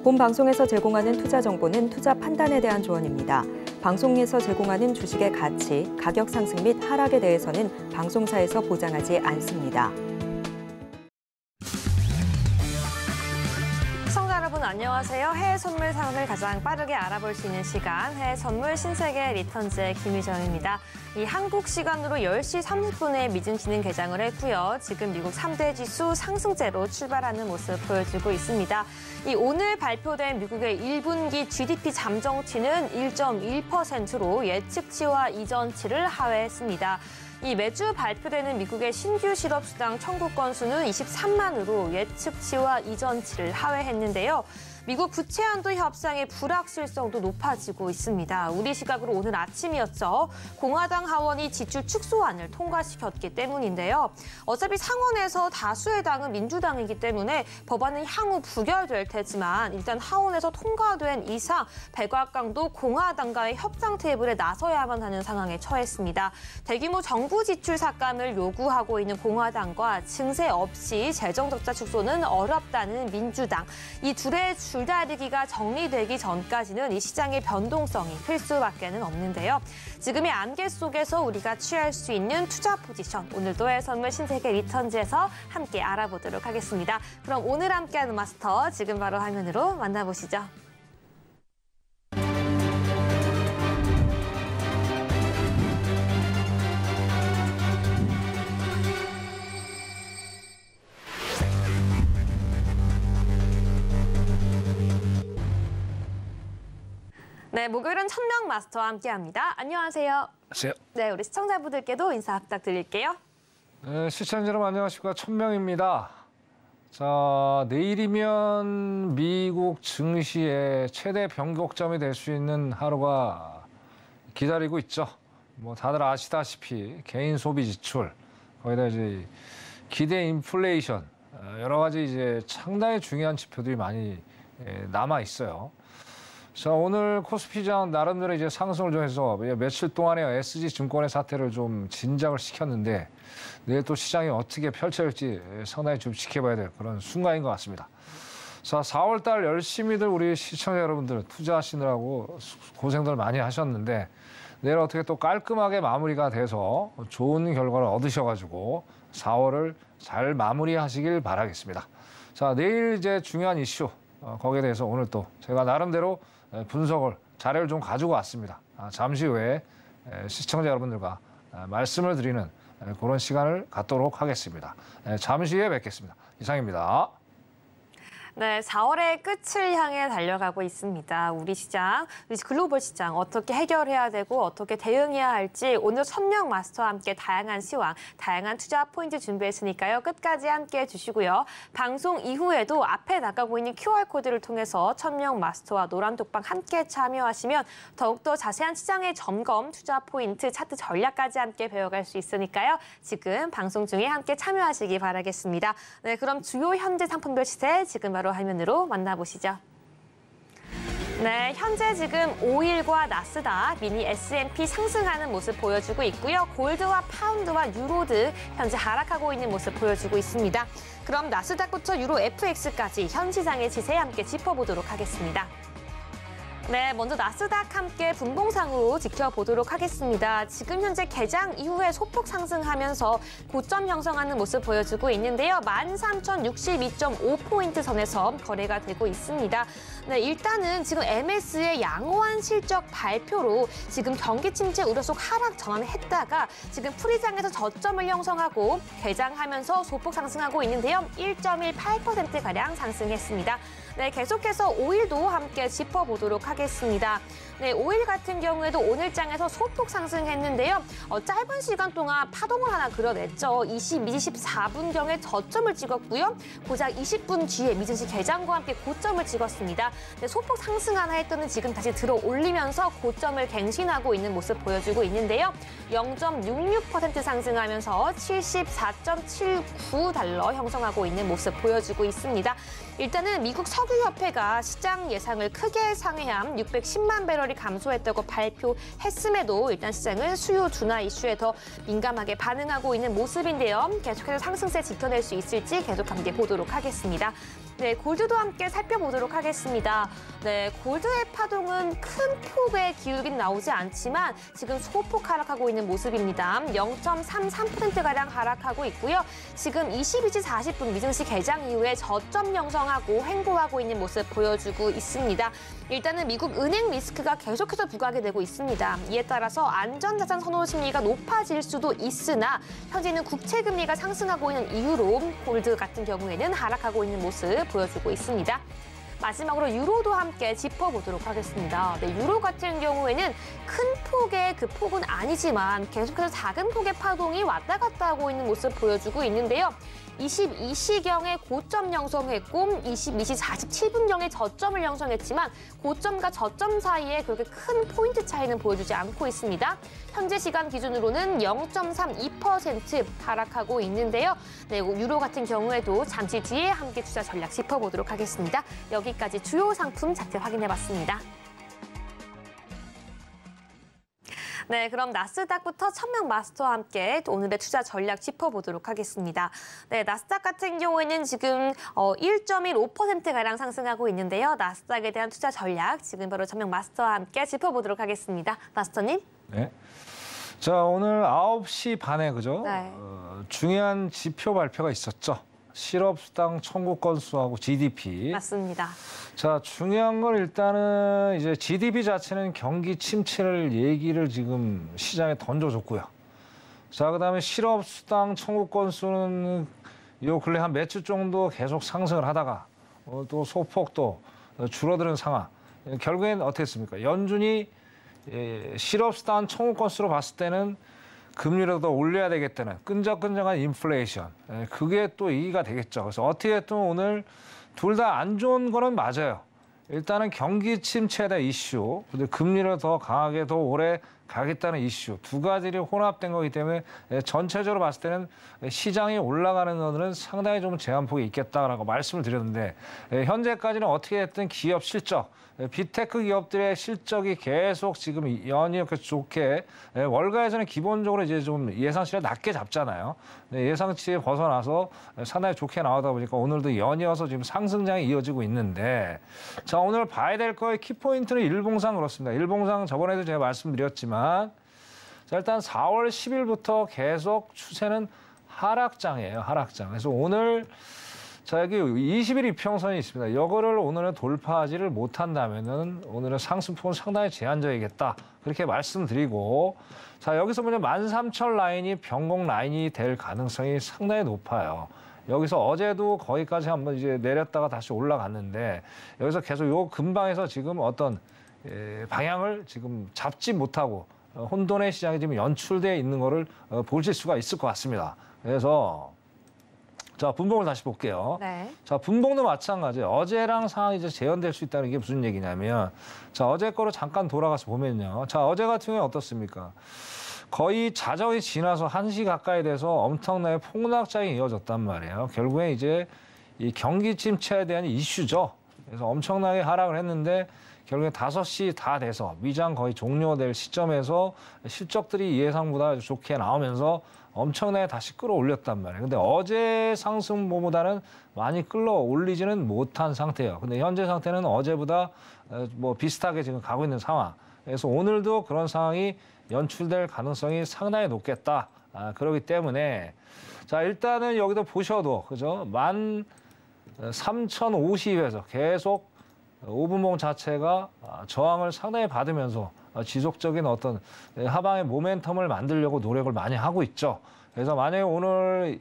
본 방송에서 제공하는 투자 정보는 투자 판단에 대한 조언입니다. 방송에서 제공하는 주식의 가치, 가격 상승 및 하락에 대해서는 방송사에서 보장하지 않습니다. 시청자 여러분 안녕하세요. 해외 선물 상황을 가장 빠르게 알아볼 수 있는 시간, 해외 선물 신세계 리턴즈의 김희정입니다. 이 한국 시간으로 10시 30분에 미증시는 개장을 했고요. 지금 미국 3대 지수 상승세로 출발하는 모습 보여주고 있습니다. 이 오늘 발표된 미국의 1분기 GDP 잠정치는 1.1%로 예측치와 이전치를 하회했습니다. 이 매주 발표되는 미국의 신규 실업수당 청구 건수는 23만으로 예측치와 이전치를 하회했는데요. 미국 부채 한도 협상의 불확실성도 높아지고 있습니다. 우리 시각으로 오늘 아침이었죠. 공화당 하원이 지출 축소안을 통과시켰기 때문인데요. 어차피 상원에서 다수의 당은 민주당이기 때문에 법안은 향후 부결될 테지만 일단 하원에서 통과된 이상 백악관도 공화당과의 협상 테이블에 나서야만 하는 상황에 처했습니다. 대규모 정부 지출 삭감을 요구하고 있는 공화당과 증세 없이 재정 적자 축소는 어렵다는 민주당. 이 둘의 줄다리기가 정리되기 전까지는 이 시장의 변동성이 클 수밖에는 없는데요. 지금의 안개 속에서 우리가 취할 수 있는 투자 포지션, 오늘도 해외 선물 신세계 리턴즈에서 함께 알아보도록 하겠습니다. 그럼 오늘 함께하는 마스터 지금 바로 화면으로 만나보시죠. 네, 목요일은 천명 마스터와 함께합니다. 안녕하세요. 안녕하세요. 네, 우리 시청자분들께도 인사 부탁드릴게요. 네, 시청자 여러분 안녕하십니까. 천명입니다. 자, 내일이면 미국 증시의 최대 변곡점이 될 수 있는 하루가 기다리고 있죠. 뭐 다들 아시다시피 개인 소비 지출, 거기다 이제 기대 인플레이션, 여러 가지 이제 상당히 중요한 지표들이 많이 남아 있어요. 자, 오늘 코스피장 나름대로 이제 상승을 좀 해서 며칠 동안에 SG증권의 사태를 좀 진작을 시켰는데 내일 또 시장이 어떻게 펼쳐질지 상당히 좀 지켜봐야 될 그런 순간인 것 같습니다. 자, 4월 달 열심히들 우리 시청자 여러분들 투자하시느라고 고생들 많이 하셨는데 내일 어떻게 또 깔끔하게 마무리가 돼서 좋은 결과를 얻으셔가지고 4월을 잘 마무리하시길 바라겠습니다. 자, 내일 이제 중요한 이슈 거기에 대해서 오늘 또 제가 나름대로 분석을 자료를 좀 가지고 왔습니다. 잠시 후에 시청자 여러분들과 말씀을 드리는 그런 시간을 갖도록 하겠습니다. 잠시 후에 뵙겠습니다. 이상입니다. 네, 4월의 끝을 향해 달려가고 있습니다. 우리 시장, 우리 글로벌 시장 어떻게 해결해야 되고 어떻게 대응해야 할지 오늘 천명 마스터와 함께 다양한 시황, 다양한 투자 포인트 준비했으니까요. 끝까지 함께해 주시고요. 방송 이후에도 앞에 나가고 있는 QR코드를 통해서 천명 마스터와 노란독방 함께 참여하시면 더욱더 자세한 시장의 점검, 투자 포인트, 차트 전략까지 함께 배워갈 수 있으니까요. 지금 방송 중에 함께 참여하시기 바라겠습니다. 네, 그럼 주요 현재 상품별 시세 지금 바로 화면으로 만나보시죠. 네, 현재 지금 오일과 나스닥, 미니 S&P 상승하는 모습 보여주고 있고요. 골드와 파운드와 유로드 현재 하락하고 있는 모습 보여주고 있습니다. 그럼 나스닥부터 유로 FX까지 현 시장의 시세 함께 짚어보도록 하겠습니다. 네, 먼저 나스닥 함께 분봉상으로 지켜보도록 하겠습니다. 지금 현재 개장 이후에 소폭 상승하면서 고점 형성하는 모습 보여주고 있는데요. 13,062.5포인트 선에서 거래가 되고 있습니다. 네, 일단은 지금 MS의 양호한 실적 발표로 지금 경기 침체 우려 속 하락 전환했다가 지금 프리장에서 저점을 형성하고 개장하면서 소폭 상승하고 있는데요. 1.18%가량 상승했습니다. 네, 계속해서 오일도 함께 짚어보도록 하겠습니다. 네, 오일 같은 경우에도 오늘장에서 소폭 상승했는데요. 짧은 시간 동안 파동을 하나 그려냈죠. 24분경에 저점을 찍었고요. 고작 20분 뒤에 미증시 개장과 함께 고점을 찍었습니다. 네, 소폭 상승 하나 했더니 지금 다시 들어 올리면서 고점을 갱신하고 있는 모습 보여주고 있는데요. 0.66% 상승하면서 74.79달러 형성하고 있는 모습 보여주고 있습니다. 일단은 미국 석유협회가 시장 예상을 크게 상회한 있습니다. 610만 배럴이 감소했다고 발표했음에도 일단 시장은 수요 둔화 이슈에 더 민감하게 반응하고 있는 모습인데요. 계속해서 상승세 지켜낼 수 있을지 계속 함께 보도록 하겠습니다. 네, 골드도 함께 살펴보도록 하겠습니다. 네, 골드의 파동은 큰 폭의 기울기는 나오지 않지만 지금 소폭 하락하고 있는 모습입니다. 0.33%가량 하락하고 있고요. 지금 22시 40분 미증시 개장 이후에 저점 형성하고 횡보하고 있는 모습 보여주고 있습니다. 일단은 미국 은행 리스크가 계속해서 부각이 되고 있습니다. 이에 따라서 안전자산 선호 심리가 높아질 수도 있으나 현재는 국채금리가 상승하고 있는 이유로 골드 같은 경우에는 하락하고 있는 모습 보여주고 있습니다. 마지막으로 유로도 함께 짚어보도록 하겠습니다. 네, 유로 같은 경우에는 큰 폭의 그 폭은 아니지만 계속해서 작은 폭의 파동이 왔다 갔다 하고 있는 모습 보여주고 있는데요. 22시경에 고점 형성했고 22시 47분경에 저점을 형성했지만 고점과 저점 사이에 그렇게 큰 포인트 차이는 보여주지 않고 있습니다. 현재 시간 기준으로는 0.32% 하락하고 있는데요. 네, 유로 같은 경우에도 잠시 뒤에 함께 투자 전략 짚어보도록 하겠습니다. 여기까지 주요 상품 차트 확인해봤습니다. 네, 그럼 나스닥부터 천명 마스터와 함께 또 오늘의 투자 전략 짚어보도록 하겠습니다. 네, 나스닥 같은 경우에는 지금 1.15%가량 상승하고 있는데요. 나스닥에 대한 투자 전략 지금 바로 천명 마스터와 함께 짚어보도록 하겠습니다. 마스터님. 네. 자, 오늘 9시 반에 그죠? 네. 중요한 지표 발표가 있었죠. 실업수당 청구 건수하고 GDP. 맞습니다. 자, 중요한 건 일단은 이제 GDP 자체는 경기 침체를 얘기를 지금 시장에 던져줬고요. 자, 그다음에 실업수당 청구 건수는 요 근래 한 몇 주 정도 계속 상승을 하다가 또 소폭 또 줄어드는 상황. 결국엔 어떻게 했습니까? 연준이 실업수당 청구 건수로 봤을 때는 금리를 더 올려야 되겠다는 끈적끈적한 인플레이션. 그게 또 이의가 되겠죠. 그래서 어떻게 했든 오늘 둘 다 안 좋은 거는 맞아요. 일단은 경기 침체에 대한 이슈, 근데 금리를 더 강하게 더 오래 가겠다는 이슈. 두 가지를 혼합된 거기 때문에 전체적으로 봤을 때는 시장이 올라가는 거는 상당히 좀 제한폭이 있겠다라고 말씀을 드렸는데 현재까지는 어떻게 됐든 기업 실적, 빅테크 기업들의 실적이 계속 지금 연이어 이렇게 좋게 월가에서는 기본적으로 이제 좀 예상치를 낮게 잡잖아요. 예상치에 벗어나서 상당히 좋게 나오다 보니까 오늘도 연이어서 지금 상승장이 이어지고 있는데 자, 오늘 봐야 될 거의 키포인트는 일봉상 그렇습니다. 일봉상 저번에도 제가 말씀드렸지만 자, 일단 4월 10일부터 계속 추세는 하락장이에요. 하락장. 그래서 오늘 자, 여기 20일 이평선이 있습니다. 이거를 오늘은 돌파하지를 못한다면은 오늘은 상승폭은 상당히 제한적이겠다. 그렇게 말씀드리고 자, 여기서 보면 13,000 라인이 변곡 라인이 될 가능성이 상당히 높아요. 여기서 어제도 거기까지 한번 이제 내렸다가 다시 올라갔는데 여기서 계속 요 근방에서 지금 어떤 방향을 지금 잡지 못하고 혼돈의 시장이 지금 연출되어 있는 거를 보실 수가 있을 것 같습니다. 그래서 자, 분봉을 다시 볼게요. 네. 자, 분봉도 마찬가지예요. 어제랑 상황이 이제 재현될 수 있다는 게 무슨 얘기냐면 자, 어제 거로 잠깐 돌아가서 보면요. 자, 어제 같은 경우에 어떻습니까? 거의 자정이 지나서 1시 가까이 돼서 엄청나게 폭락장이 이어졌단 말이에요. 결국에 이제 이 경기 침체에 대한 이슈죠. 그래서 엄청나게 하락을 했는데 결국에 5시 다 돼서 미장 거의 종료될 시점에서 실적들이 예상보다 좋게 나오면서 엄청나게 다시 끌어올렸단 말이에요. 근데 어제 상승보다는 많이 끌어올리지는 못한 상태예요. 근데 현재 상태는 어제보다 뭐 비슷하게 지금 가고 있는 상황. 그래서 오늘도 그런 상황이 연출될 가능성이 상당히 높겠다. 그렇기 때문에 자, 일단은 여기도 보셔도 그죠? 13,050에서 계속 5분봉 자체가 저항을 상당히 받으면서 지속적인 어떤 하방의 모멘텀을 만들려고 노력을 많이 하고 있죠. 그래서 만약에 오늘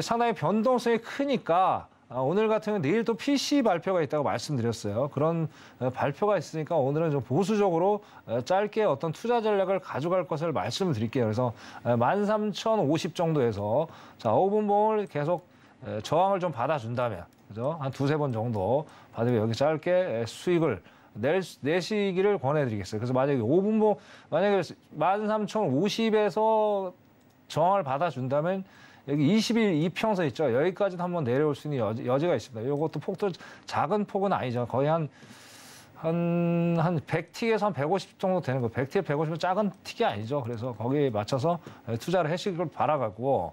상당히 변동성이 크니까 오늘 같은 경우는 내일 또 PC 발표가 있다고 말씀드렸어요. 그런 발표가 있으니까 오늘은 좀 보수적으로 짧게 어떤 투자 전략을 가져갈 것을 말씀을 드릴게요. 그래서 13,050 정도에서 자, 5분봉을 계속 저항을 좀 받아준다면 그죠? 한 2-3번 정도 받으면 여기 짧게 수익을 내시기를 권해드리겠어요. 그래서 만약에 5분봉, 만약에 13,050에서 저항을 받아준다면 여기 20일 이평선 있죠. 여기까지도 한번 내려올 수 있는 여지가 있습니다. 이것도 폭도 작은 폭은 아니죠. 거의 한 한 100틱에서 한 150 정도 되는 거. 100틱에 150은 작은 틱이 아니죠. 그래서 거기에 맞춰서 투자를 하시길 바라가고.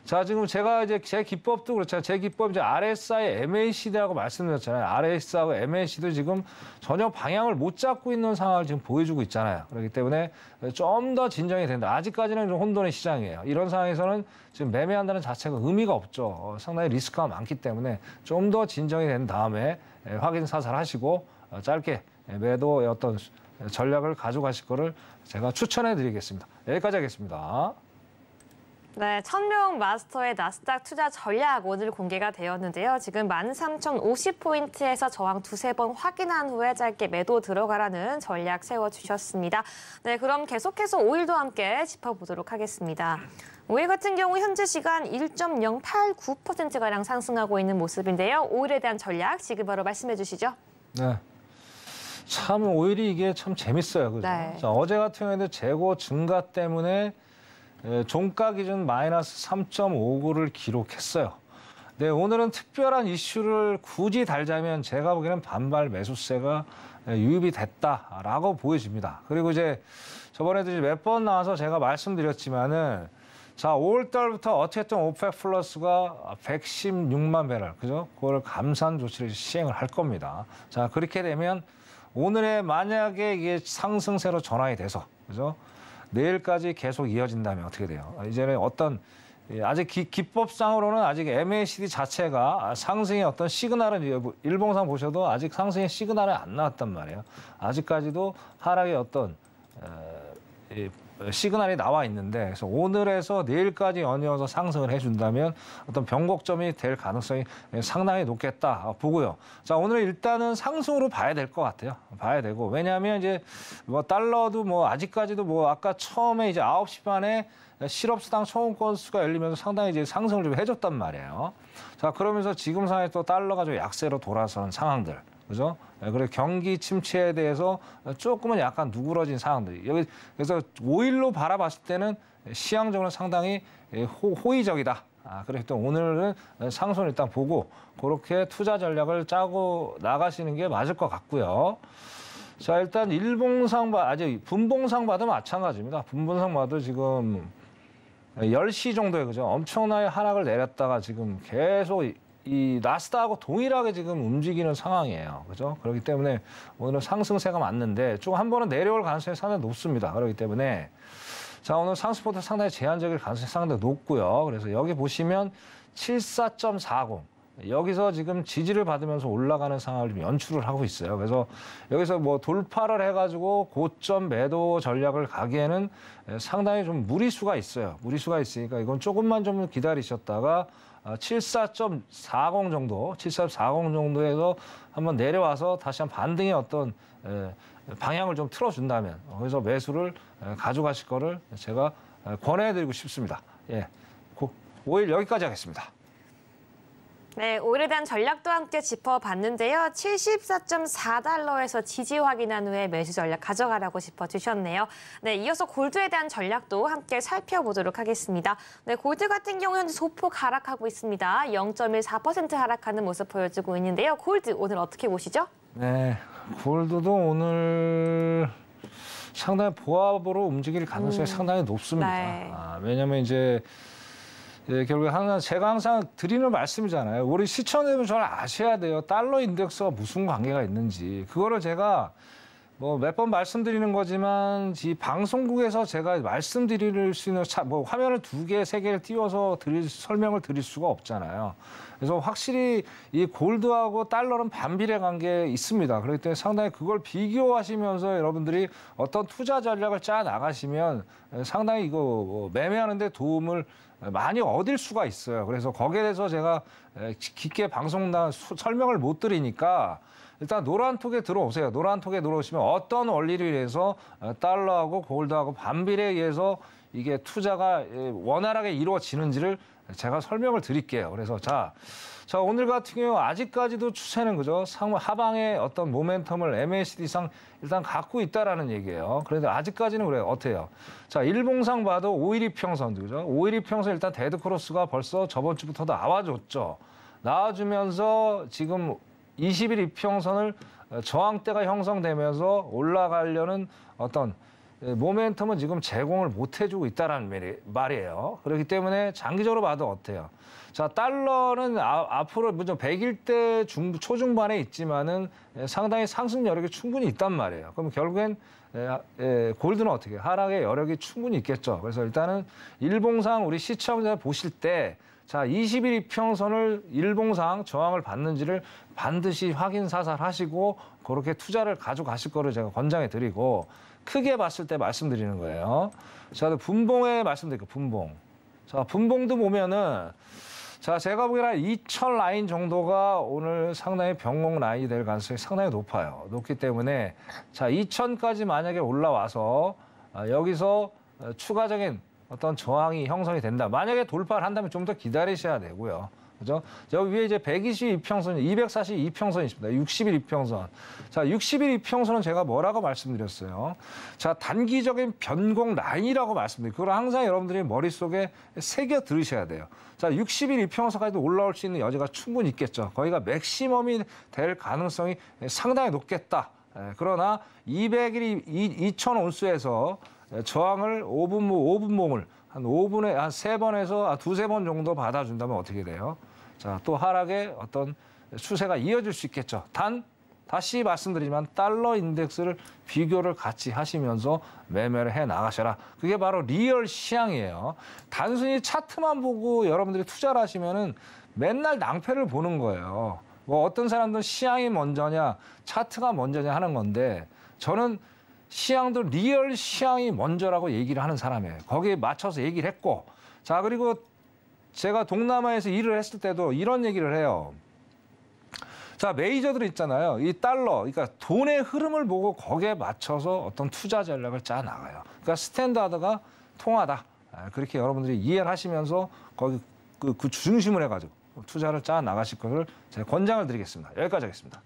자, 지금 제가 이제 제 기법도 그렇잖아요. 제 기법 이제 RSI, MACD라고 말씀드렸잖아요. RSI하고 MAC도 지금 전혀 방향을 못 잡고 있는 상황을 지금 보여주고 있잖아요. 그렇기 때문에 좀 더 진정이 된다. 아직까지는 좀 혼돈의 시장이에요. 이런 상황에서는 지금 매매한다는 자체가 의미가 없죠. 상당히 리스크가 많기 때문에 좀 더 진정이 된 다음에 확인 사살하시고 짧게 매도의 어떤 전략을 가져가실 거를 제가 추천해 드리겠습니다. 여기까지 하겠습니다. 네, 천명 마스터의 나스닥 투자 전략 오늘 공개가 되었는데요. 지금 13,050포인트에서 저항 두세 번 확인한 후에 짧게 매도 들어가라는 전략 세워주셨습니다. 네, 그럼 계속해서 오일도 함께 짚어보도록 하겠습니다. 오일 같은 경우 현재 시간 1.089%가량 상승하고 있는 모습인데요. 오일에 대한 전략 지금 바로 말씀해 주시죠. 네. 참 오일이 이게 참 재밌어요. 그죠? 네. 자, 어제 같은 경우에는 재고 증가 때문에 종가 기준 마이너스 3.59를 기록했어요. 네, 오늘은 특별한 이슈를 굳이 달자면 제가 보기에는 반발 매수세가 유입이 됐다라고 보여집니다. 그리고 이제 저번에도 몇 번 나와서 제가 말씀드렸지만은 자, 5월 달부터 어쨌든 오펙 플러스가 116만 배럴, 그죠? 그걸 감산 조치를 시행을 할 겁니다. 자, 그렇게 되면 오늘에 만약에 이게 상승세로 전환이 돼서, 그죠? 내일까지 계속 이어진다면 어떻게 돼요? 이제는 어떤 아직 기법상으로는 아직 MACD 자체가 상승의 어떤 시그널은 일봉상 보셔도 아직 상승의 시그널이 안 나왔단 말이에요. 아직까지도 하락의 어떤 시그널이 나와 있는데 그래서 오늘에서 내일까지 연이어서 상승을 해준다면 어떤 변곡점이 될 가능성이 상당히 높겠다 보고요. 자, 오늘 일단은 상승으로 봐야 될 것 같아요. 봐야 되고 왜냐하면 이제 뭐 달러도 뭐 아직까지도 뭐 아까 처음에 이제 9시 반에 실업수당 청구 건수가 열리면서 상당히 이제 상승을 좀 해줬단 말이에요. 자, 그러면서 지금 상황에 또 달러가 좀 약세로 돌아서는 상황들. 그죠? 그리고 경기 침체에 대해서 조금은 약간 누그러진 상황들이 여기 그래서 오일로 바라봤을 때는 시향적으로 상당히 호의적이다. 그래서 또 오늘은 상승을 일단 보고 그렇게 투자 전략을 짜고 나가시는 게 맞을 것 같고요. 자, 일단 일봉상 아직 분봉상 봐도 마찬가지입니다. 분봉상 봐도 지금 10시 정도에 그죠? 엄청나게 하락을 내렸다가 지금 계속 이 나스닥하고 동일하게 지금 움직이는 상황이에요. 그죠? 그렇기 때문에 오늘은 상승세가 맞는데 좀 한 번은 내려올 가능성이 상당히 높습니다. 그렇기 때문에 자, 오늘 상승폭도 상당히 제한적일 가능성이 상당히 높고요. 그래서 여기 보시면 74.40 여기서 지금 지지를 받으면서 올라가는 상황을 좀 연출을 하고 있어요. 그래서 여기서 뭐 돌파를 해가지고 고점 매도 전략을 가기에는 상당히 좀 무리수가 있어요. 무리수가 있으니까 이건 조금만 좀 기다리셨다가 74.40 정도, 74.40 정도에서 한번 내려와서 다시 한 반등의 어떤 방향을 좀 틀어준다면 거기서 매수를 가져가실 거를 제가 권해드리고 싶습니다. 예, 오일 여기까지 하겠습니다. 네, 오일에 대한 전략도 함께 짚어봤는데요. 74.4달러에서 지지 확인한 후에 매수 전략 가져가라고 짚어주셨네요. 네, 이어서 골드에 대한 전략도 함께 살펴보도록 하겠습니다. 네, 골드 같은 경우는 소폭 하락하고 있습니다. 0.14% 하락하는 모습 보여주고 있는데요. 골드 오늘 어떻게 보시죠? 네, 골드도 오늘 상당히 보합으로 움직일 가능성이 상당히 높습니다. 네. 왜냐하면 이제 결국에 제가 항상 드리는 말씀이잖아요. 우리 시청자분들 잘 아셔야 돼요. 달러 인덱스와 무슨 관계가 있는지. 그거를 제가 뭐 몇 번 말씀드리는 거지만 이 방송국에서 제가 말씀드릴 수 있는 뭐 화면을 2개, 3개를 띄워서 설명을 드릴 수가 없잖아요. 그래서 확실히 이 골드하고 달러는 반비례 관계에 있습니다. 그렇기 때문에 상당히 그걸 비교하시면서 여러분들이 어떤 투자 전략을 짜 나가시면 상당히 이거 뭐 매매하는 데 도움을 많이 얻을 수가 있어요. 그래서 거기에 대해서 제가 깊게 방송나 설명을 못 드리니까 일단 노란톡에 들어오세요. 노란톡에 들어오시면 어떤 원리를 위해서 달러하고 골드하고 반비례에 의해서 이게 투자가 원활하게 이루어지는지를 제가 설명을 드릴게요. 그래서 자 오늘 같은 경우 아직까지도 추세는 그죠? 하방의 어떤 모멘텀을 MACD상 일단 갖고 있다라는 얘기예요. 그런데 아직까지는 그래요. 어때요? 자, 일봉상 봐도 512평선 그죠? 512평선 일단 데드 크로스가 벌써 저번 주부터 나와줬죠. 나와주면서 지금 20일 이평선을 저항대가 형성되면서 올라가려는 어떤 모멘텀은 지금 제공을 못 해주고 있다는 말이에요. 그렇기 때문에 장기적으로 봐도 어때요? 자, 달러는 앞으로 100일대 초중반에 있지만은 상당히 상승 여력이 충분히 있단 말이에요. 그럼 결국엔 골드는 어떻게 해요? 하락의 여력이 충분히 있겠죠. 그래서 일단은 일봉상 우리 시청자 보실 때 자, 20일 이평선을 일봉상 저항을 받는지를 반드시 확인 사살하시고 그렇게 투자를 가져가실 거를 제가 권장해 드리고 크게 봤을 때 말씀드리는 거예요. 자, 분봉에 말씀드릴게요. 분봉. 자, 분봉도 보면은 자, 제가 보기에는 2000 라인 정도가 오늘 상당히 변곡 라인이 될 가능성이 상당히 높아요. 높기 때문에 자, 2000까지 만약에 올라와서 여기서 추가적인 어떤 저항이 형성이 된다. 만약에 돌파를 한다면 좀 더 기다리셔야 되고요. 그죠? 여기 위에 이제 120 이평선, 240 이평선이 있습니다. 60일 이평선. 자, 60일 이평선은 제가 뭐라고 말씀드렸어요? 자, 단기적인 변곡 라인이라고 말씀드려요. 그걸 항상 여러분들이 머릿속에 새겨 들으셔야 돼요. 자, 60일 이평선까지도 올라올 수 있는 여지가 충분히 있겠죠. 거기가 맥시멈이 될 가능성이 상당히 높겠다. 그러나 200일이 2000온수에서 저항을 5분봉을 한 5분에 한 3번에서 두세 번 정도 받아준다면 어떻게 돼요? 자, 또 하락의 어떤 추세가 이어질 수 있겠죠. 단, 다시 말씀드리지만 달러 인덱스를 비교를 같이 하시면서 매매를 해 나가셔라. 그게 바로 리얼 시향이에요. 단순히 차트만 보고 여러분들이 투자를 하시면은 맨날 낭패를 보는 거예요. 뭐 어떤 사람들은 시향이 먼저냐, 차트가 먼저냐 하는 건데 저는 시향도 리얼 시향이 먼저라고 얘기를 하는 사람이에요. 거기에 맞춰서 얘기를 했고 자, 그리고 제가 동남아에서 일을 했을 때도 이런 얘기를 해요. 자, 메이저들 있잖아요. 이 달러, 그러니까 돈의 흐름을 보고 거기에 맞춰서 어떤 투자 전략을 짜 나가요. 그러니까 스탠다드가 통하다. 그렇게 여러분들이 이해를 하시면서 거기 그 중심을 해가지고 투자를 짜 나가실 것을 제가 권장을 드리겠습니다. 여기까지 하겠습니다.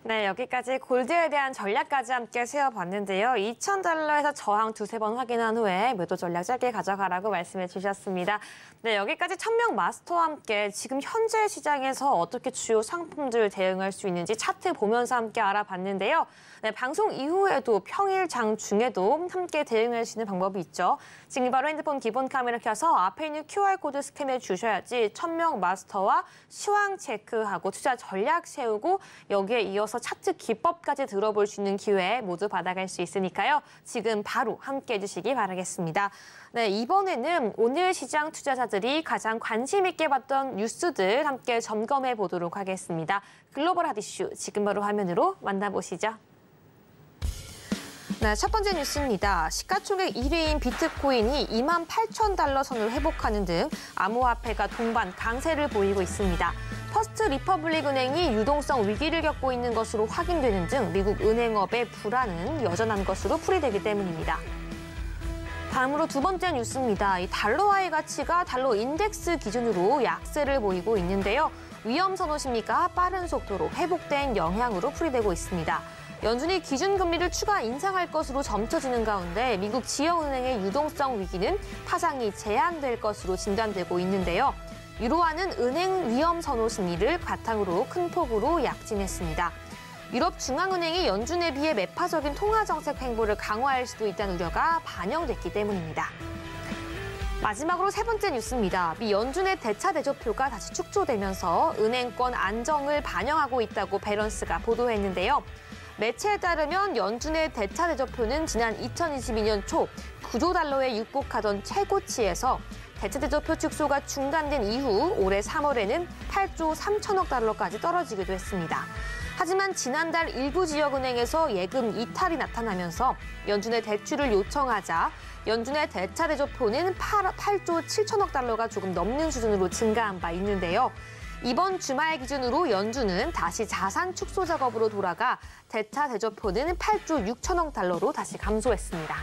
네, 여기까지 골드에 대한 전략까지 함께 세워봤는데요. 2,000달러에서 저항 두세 번 확인한 후에 매도 전략 짧게 가져가라고 말씀해 주셨습니다. 네, 여기까지 천명 마스터와 함께 지금 현재 시장에서 어떻게 주요 상품들 대응할 수 있는지 차트 보면서 함께 알아봤는데요. 네, 방송 이후에도 평일 장 중에도 함께 대응할 수 있는 방법이 있죠. 지금 바로 핸드폰 기본 카메라 켜서 앞에 있는 QR코드 스캔해 주셔야지 천명 마스터와 시황 체크하고 투자 전략 세우고 여기에 이어서 차트 기법까지 들어볼 수 있는 기회 모두 받아갈 수 있으니까요. 지금 바로 함께 해주시기 바라겠습니다. 네, 이번에는 오늘 시장 투자자들이 가장 관심 있게 봤던 뉴스들 함께 점검해 보도록 하겠습니다. 글로벌 핫 이슈 지금 바로 화면으로 만나보시죠. 네, 첫 번째 뉴스입니다. 시가총액 1위인 비트코인이 28,000달러 선을 회복하는 등 암호화폐가 동반 강세를 보이고 있습니다. 퍼스트 리퍼블릭 은행이 유동성 위기를 겪고 있는 것으로 확인되는 등 미국 은행업의 불안은 여전한 것으로 풀이되기 때문입니다. 다음으로 두 번째 뉴스입니다. 이 달러화의 가치가 달러 인덱스 기준으로 약세를 보이고 있는데요. 위험 선호 심리가 빠른 속도로 회복된 영향으로 풀이되고 있습니다. 연준이 기준금리를 추가 인상할 것으로 점쳐지는 가운데 미국 지역은행의 유동성 위기는 파장이 제한될 것으로 진단되고 있는데요. 유로화는 은행 위험 선호 심리를 바탕으로 큰 폭으로 약진했습니다. 유럽 중앙은행이 연준에 비해 매파적인 통화정책 행보를 강화할 수도 있다는 우려가 반영됐기 때문입니다. 마지막으로 세 번째 뉴스입니다. 미 연준의 대차 대조표가 다시 축소되면서 은행권 안정을 반영하고 있다고 밸런스가 보도했는데요. 매체에 따르면 연준의 대차 대조표는 지난 2022년 초 9조 달러에 육박하던 최고치에서 대차 대조표 축소가 중단된 이후 올해 3월에는 8조 3천억 달러까지 떨어지기도 했습니다. 하지만 지난달 일부 지역은행에서 예금 이탈이 나타나면서 연준의 대출을 요청하자 연준의 대차 대조표는 8조 7천억 달러가 조금 넘는 수준으로 증가한 바 있는데요. 이번 주말 기준으로 연준은 다시 자산 축소 작업으로 돌아가 대차 대조표는 8조 6천억 달러로 다시 감소했습니다.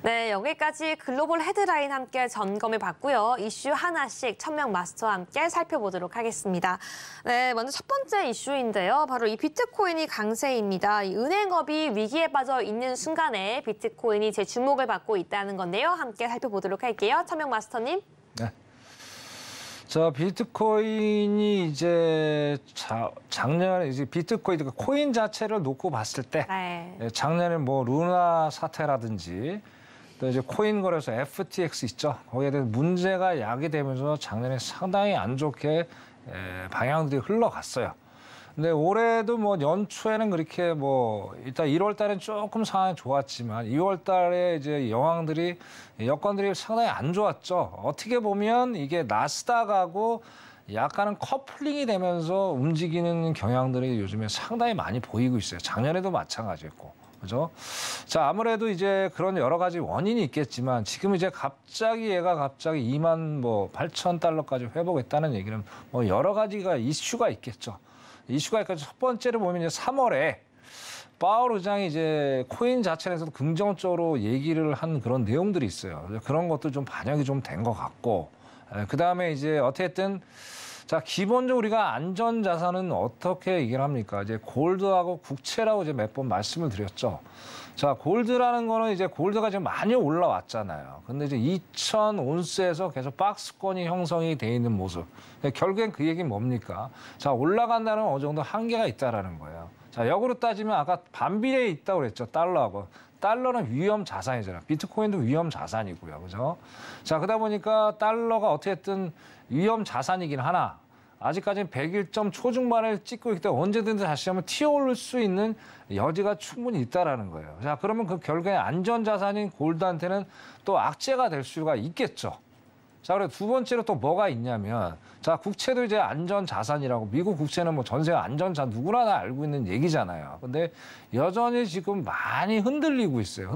네, 여기까지 글로벌 헤드라인 함께 점검해 봤고요. 이슈 하나씩 천명 마스터와 함께 살펴보도록 하겠습니다. 네, 먼저 첫 번째 이슈인데요. 바로 이 비트코인이 강세입니다. 이 은행업이 위기에 빠져 있는 순간에 비트코인이 제 주목을 받고 있다는 건데요. 함께 살펴보도록 할게요. 천명 마스터님. 네. 자, 비트코인이 이제 작년에 이제 비트코인, 그러니까 코인 자체를 놓고 봤을 때 네. 작년에 뭐 루나 사태라든지 또 이제 코인 거래소 FTX 있죠. 거기에 대한 문제가 야기되면서 작년에 상당히 안 좋게 방향들이 흘러갔어요. 근데 올해도 뭐 연초에는 그렇게 뭐 일단 1월 달엔 조금 상황이 좋았지만 2월 달에 이제 여건들이 상당히 안 좋았죠. 어떻게 보면 이게 나스닥하고 약간은 커플링이 되면서 움직이는 경향들이 요즘에 상당히 많이 보이고 있어요. 작년에도 마찬가지였고. 그죠? 자, 아무래도 이제 그런 여러 가지 원인이 있겠지만 지금 이제 얘가 갑자기 2만 뭐 8천 달러까지 회복했다는 얘기는 뭐 여러 가지가 이슈가 있겠죠. 이슈가 있겠죠. 첫 번째로 보면 이제 3월에 파월 의장이 이제 코인 자체에서도 긍정적으로 얘기를 한 그런 내용들이 있어요. 그런 것도 좀 반영이 좀 된 것 같고, 그 다음에 이제 어쨌든 자, 기본적으로 우리가 안전 자산은 어떻게 얘기를 합니까? 이제 골드하고 국채라고 이제 몇 번 말씀을 드렸죠. 자, 골드라는 거는 이제 골드가 지금 많이 올라왔잖아요. 근데 이제 2,000온스에서 계속 박스권이 형성이 돼 있는 모습. 결국엔 그 얘기는 뭡니까? 자, 올라간다는 어느 정도 한계가 있다라는 거예요. 자, 역으로 따지면 아까 반비례에 있다고 그랬죠. 달러하고. 달러는 위험 자산이잖아요. 비트코인도 위험 자산이고요. 그죠? 자, 그러다 보니까 달러가 어쨌든 위험 자산이긴 하나 아직까지는 101점 초중반을 찍고 있기 때문에 언제든지 다시 한번 튀어오를 수 있는 여지가 충분히 있다라는 거예요. 자, 그러면 그 결국에 안전자산인 골드한테는 또 악재가 될 수가 있겠죠. 자, 그리고 두 번째로 또 뭐가 있냐면, 자, 국채도 이제 안전자산이라고, 미국 국채는 뭐 전세 안전자산 누구나 다 알고 있는 얘기잖아요. 근데 여전히 지금 많이 흔들리고 있어요.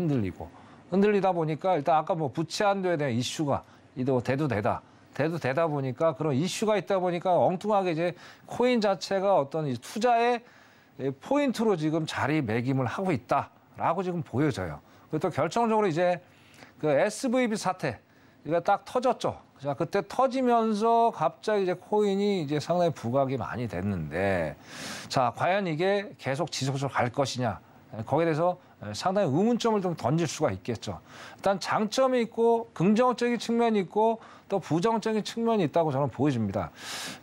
흔들리다 보니까 일단 아까 뭐 부채 한도에 대한 이슈가 대도 되다 보니까 그런 이슈가 있다 보니까 엉뚱하게 이제 코인 자체가 어떤 이 투자의 포인트로 지금 자리매김을 하고 있다라고 지금 보여져요. 그리고 또 결정적으로 이제 그 SVB 사태 이거 딱 터졌죠. 자, 그때 터지면서 갑자기 이제 코인이 이제 상당히 부각이 많이 됐는데, 자, 과연 이게 계속 지속적으로 갈 것이냐? 거기에 대해서 상당히 의문점을 좀 던질 수가 있겠죠. 일단 장점이 있고 긍정적인 측면이 있고 또 부정적인 측면이 있다고 저는 보여집니다.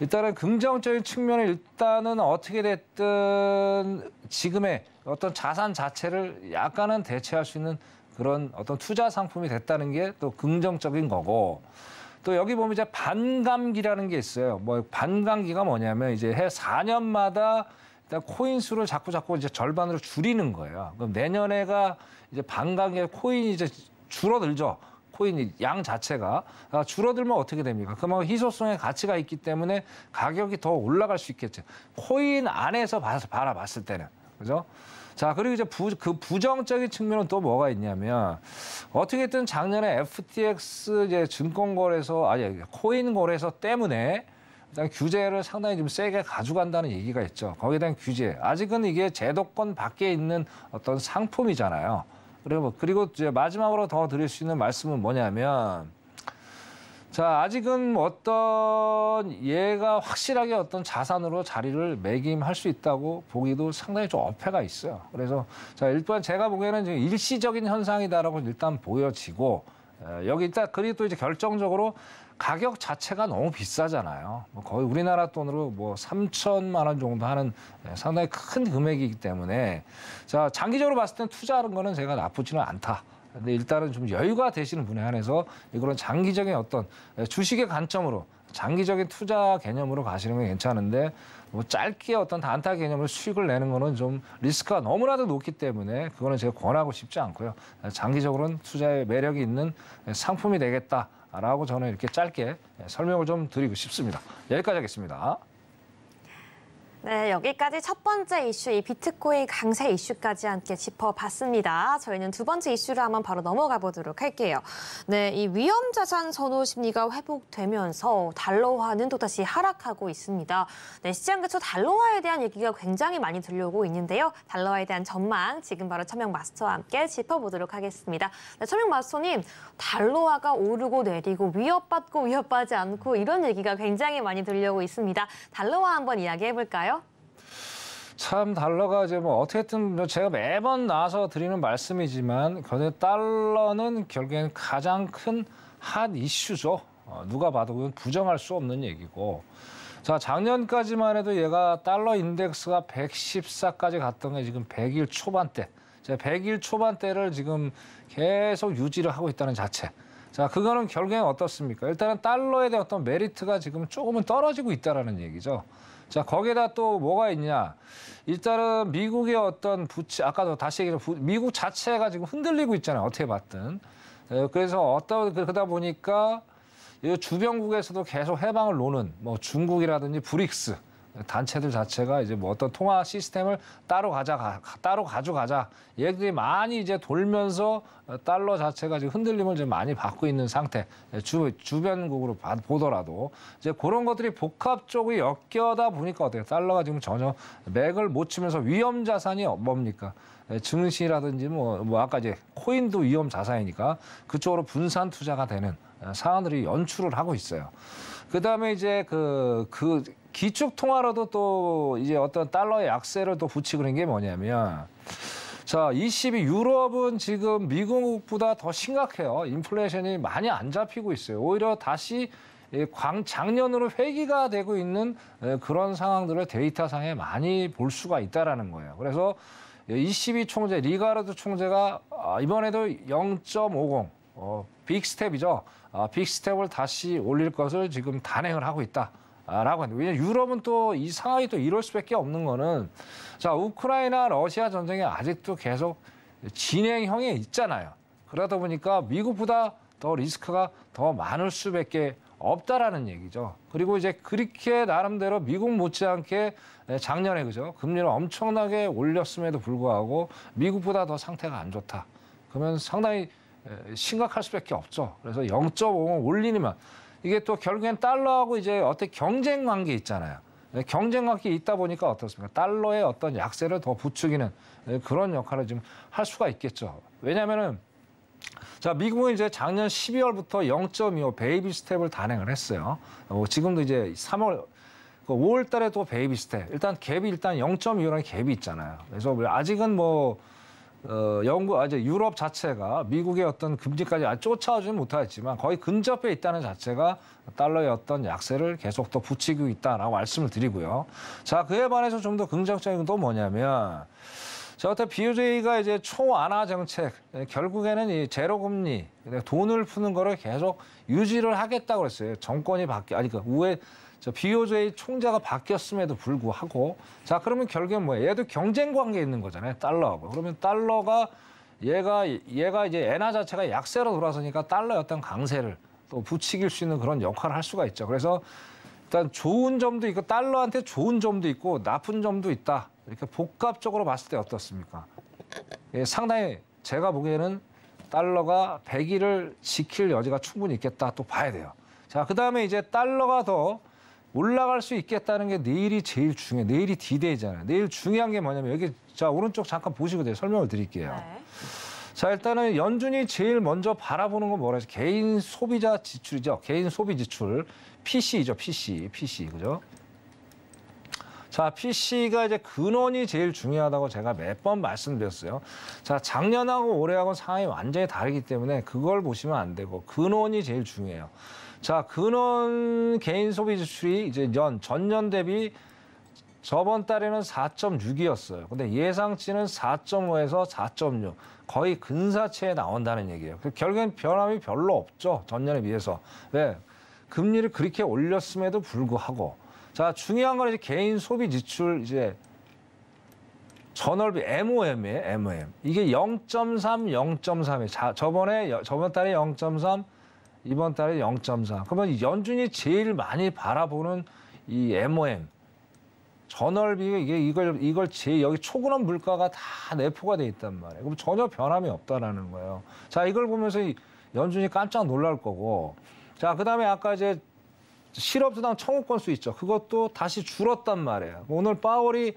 일단은 긍정적인 측면은 일단은 어떻게 됐든 지금의 어떤 자산 자체를 약간은 대체할 수 있는 그런 어떤 투자 상품이 됐다는 게 또 긍정적인 거고, 또 여기 보면 이제 반감기라는 게 있어요. 뭐 반감기가 뭐냐면 이제 해 4년마다 일단 코인 수를 자꾸 이제 절반으로 줄이는 거예요. 그럼 내년에가 이제 반감기에 코인이 이제 줄어들죠. 코인이 양 자체가 줄어들면 어떻게 됩니까? 그만큼 희소성의 가치가 있기 때문에 가격이 더 올라갈 수 있겠죠. 코인 안에서 바라봤을 때는. 그죠? 자, 그리고 이제 그 부정적인 측면은 또 뭐가 있냐면, 어떻게든 작년에 FTX 이제 코인 거래소 때문에 일단 규제를 상당히 좀 세게 가져간다는 얘기가 있죠. 거기에 대한 규제. 아직은 이게 제도권 밖에 있는 어떤 상품이잖아요. 그리고 이제 마지막으로 더 드릴 수 있는 말씀은 뭐냐면, 자, 아직은 어떤 얘가 확실하게 어떤 자산으로 자리를 매김할 수 있다고 보기도 상당히 좀 어폐가 있어요. 그래서 자, 일단 제가 보기에는 지금 일시적인 현상이다라고 일단 보여지고, 여기 일단 그리고 또 이제 결정적으로 가격 자체가 너무 비싸잖아요. 거의 우리나라 돈으로 뭐 3천만 원 정도 하는 상당히 큰 금액이기 때문에, 자, 장기적으로 봤을 땐 투자하는 거는 제가 나쁘지는 않다. 근데 일단은 좀 여유가 되시는 분에 한해서 이런 장기적인 어떤 주식의 관점으로 장기적인 투자 개념으로 가시는 건 괜찮은데, 뭐 짧게 어떤 단타 개념으로 수익을 내는 거는 좀 리스크가 너무나도 높기 때문에 그거는 제가 권하고 싶지 않고요. 장기적으로는 투자의 매력이 있는 상품이 되겠다라고 저는 이렇게 짧게 설명을 좀 드리고 싶습니다. 여기까지 하겠습니다. 네, 여기까지 첫 번째 이슈, 이 비트코인 강세 이슈까지 함께 짚어봤습니다. 저희는 두 번째 이슈로 한번 바로 넘어가 보도록 할게요. 네, 이 위험자산 선호 심리가 회복되면서 달러화는 또다시 하락하고 있습니다. 네, 시장 근처 달러화에 대한 얘기가 굉장히 많이 들려오고 있는데요. 달러화에 대한 전망, 지금 바로 천명 마스터와 함께 짚어보도록 하겠습니다. 네, 천명 마스터님, 달러화가 오르고 내리고 위협받고 위협받지 않고 이런 얘기가 굉장히 많이 들려오고 있습니다. 달러화 한번 이야기해볼까요? 참 달러가 이제 뭐 어떻게든 제가 매번 나와서 드리는 말씀이지만 달러는 결국엔 가장 큰 핫 이슈죠. 누가 봐도 그건 부정할 수 없는 얘기고. 자, 작년까지만 해도 얘가 달러 인덱스가 114까지 갔던 게 지금 100일 초반대. 100일 초반대를 지금 계속 유지를 하고 있다는 자체. 자, 그거는 결국엔 어떻습니까? 일단은 달러에 대한 어떤 메리트가 지금 조금은 떨어지고 있다라는 얘기죠. 자, 거기에다 또 뭐가 있냐? 일단은 미국의 어떤 부채, 아까도 다시 얘기했지만 미국 자체가 지금 흔들리고 있잖아요. 어떻게 봤든. 그래서 그러다 보니까 주변국에서도 계속 해방을 노는 뭐 중국이라든지 브릭스 단체들 자체가 이제 뭐 어떤 통화 시스템을 따로 가져가자 얘기들이 많이 이제 돌면서 달러 자체가 지금 흔들림을 좀 많이 받고 있는 상태. 주변국으로 보더라도 이제 그런 것들이 복합적으로 엮여다 보니까 어때요? 달러가 지금 전혀 맥을 못 치면서 위험 자산이 뭡니까? 증시라든지 뭐 아까 이제 코인도 위험 자산이니까 그쪽으로 분산 투자가 되는 상황들이 연출을 하고 있어요. 그다음에 이제 그 기축 통화로도 또 이제 어떤 달러의 약세를 또 붙이고 있는 게 뭐냐면, 자, 22 유럽은 지금 미국보다 더 심각해요. 인플레이션이 많이 안 잡히고 있어요. 오히려 다시 작년으로 회귀가 되고 있는 그런 상황들을 데이터상에 많이 볼 수가 있다라는 거예요. 그래서 22 총재 리가르드 총재가 이번에도 0.50 빅스텝이죠. 빅스텝을 다시 올릴 것을 지금 단행을 하고 있다. 라고 하는데, 왜냐면 유럽은 또 이 상황이 또 이럴 수밖에 없는 거는, 자, 우크라이나 러시아 전쟁이 아직도 계속 진행형에 있잖아요. 그러다 보니까 미국보다 더 리스크가 더 많을 수밖에 없다라는 얘기죠. 그리고 이제 그렇게 나름대로 미국 못지않게 작년에 그죠? 금리를 엄청나게 올렸음에도 불구하고 미국보다 더 상태가 안 좋다. 그러면 상당히 심각할 수밖에 없죠. 그래서 0.5 올리니만 이게 또 결국엔 달러하고 이제 어떤 경쟁 관계 있잖아요. 경쟁 관계 있다 보니까 어떻습니까? 달러의 어떤 약세를 더 부추기는 그런 역할을 좀 할 수가 있겠죠. 왜냐하면은 자, 미국은 이제 작년 12월부터 0.25 베이비 스텝을 단행을 했어요. 지금도 이제 5월 달에 또 베이비 스텝. 일단 갭이 일단 0.25라는 갭이 있잖아요. 그래서 아직은 뭐 이제 유럽 자체가 미국의 어떤 금리까지 쫓아오지는 못하겠지만 거의 근접해 있다는 자체가 달러의 어떤 약세를 계속 더 붙이고 있다라고 말씀을 드리고요. 자, 그에 반해서 좀 더 긍정적인 건 뭐냐면, 자, 어떤 BOJ가 이제 초완화 정책, 결국에는 이 제로 금리, 돈을 푸는 거를 계속 유지를 하겠다고 그랬어요. 정권이 BOJ 총재가 바뀌었음에도 불구하고. 자, 그러면 결국엔 뭐예요? 얘도 경쟁 관계에 있는 거잖아요. 달러하고. 그러면 달러가 얘가 이제 엔화 자체가 약세로 돌아서니까 달러의 어떤 강세를 또 부추길 수 있는 그런 역할을 할 수가 있죠. 그래서 일단 좋은 점도 있고 달러한테 좋은 점도 있고 나쁜 점도 있다. 이렇게 복합적으로 봤을 때 어떻습니까? 상당히 제가 보기에는 달러가 100일을 지킬 여지가 충분히 있겠다 또 봐야 돼요. 자, 그다음에 이제 달러가 더 올라갈 수 있겠다는 게 내일이 제일 중요해요. 내일이 D-Day잖아요. 내일 중요한 게 뭐냐면 여기 자 오른쪽 잠깐 보시고 돼요. 설명을 드릴게요. 네. 자, 일단은 연준이 제일 먼저 바라보는 건 뭐라 해서 개인 소비자 지출이죠. 개인 소비 지출. PC죠. PC. 그죠? 자, PC가 이제 근원이 제일 중요하다고 제가 몇 번 말씀드렸어요. 자, 작년하고 올해하고 상황이 완전히 다르기 때문에 그걸 보시면 안 되고 근원이 제일 중요해요. 자, 근원 개인 소비 지출이 이제 전년 대비 저번 달에는 4.6이었어요. 근데 예상치는 4.5에서 4.6. 거의 근사치에 나온다는 얘기예요. 결국엔 변함이 별로 없죠. 전년에 비해서. 왜? 금리를 그렇게 올렸음에도 불구하고. 자, 중요한 건 이제 개인 소비 지출 이제 전월비 MOM이에요. MOM. 이게 0.3, 0.3이에요. 저번 달에 0.3, 이번 달에 0.4. 그러면 연준이 제일 많이 바라보는 이 MOM 전월비가 이걸 제일 여기 초근원 물가가 다 내포가 돼 있단 말이에요. 그럼 전혀 변함이 없다라는 거예요. 자, 이걸 보면서 연준이 깜짝 놀랄 거고. 자, 그다음에 아까 이제 실업수당 청구 건수 있죠. 그것도 다시 줄었단 말이에요. 오늘 파월이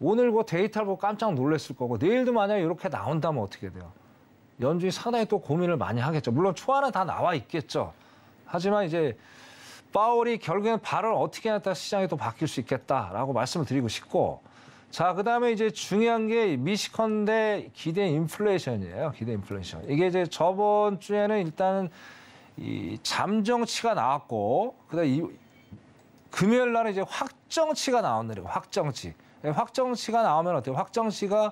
오늘 그 데이터를 보고 깜짝 놀랐을 거고 내일도 만약에 이렇게 나온다면 어떻게 돼요? 연준이 상당히 또 고민을 많이 하겠죠. 물론 초안은 다 나와 있겠죠. 하지만 이제 파월이 결국에는 발언을 어떻게 하냐에 따라 시장이 또 바뀔 수 있겠다라고 말씀을 드리고 싶고. 자, 그다음에 이제 중요한 게 미시컨대 기대 인플레이션이에요. 기대 인플레이션. 이게 이제 저번 주에는 일단은 이 잠정치가 나왔고 그다음에 이 금요일 날에 이제 확정치가 나온 날이고 확정치. 확정치가 나오면 어때요? 확정치가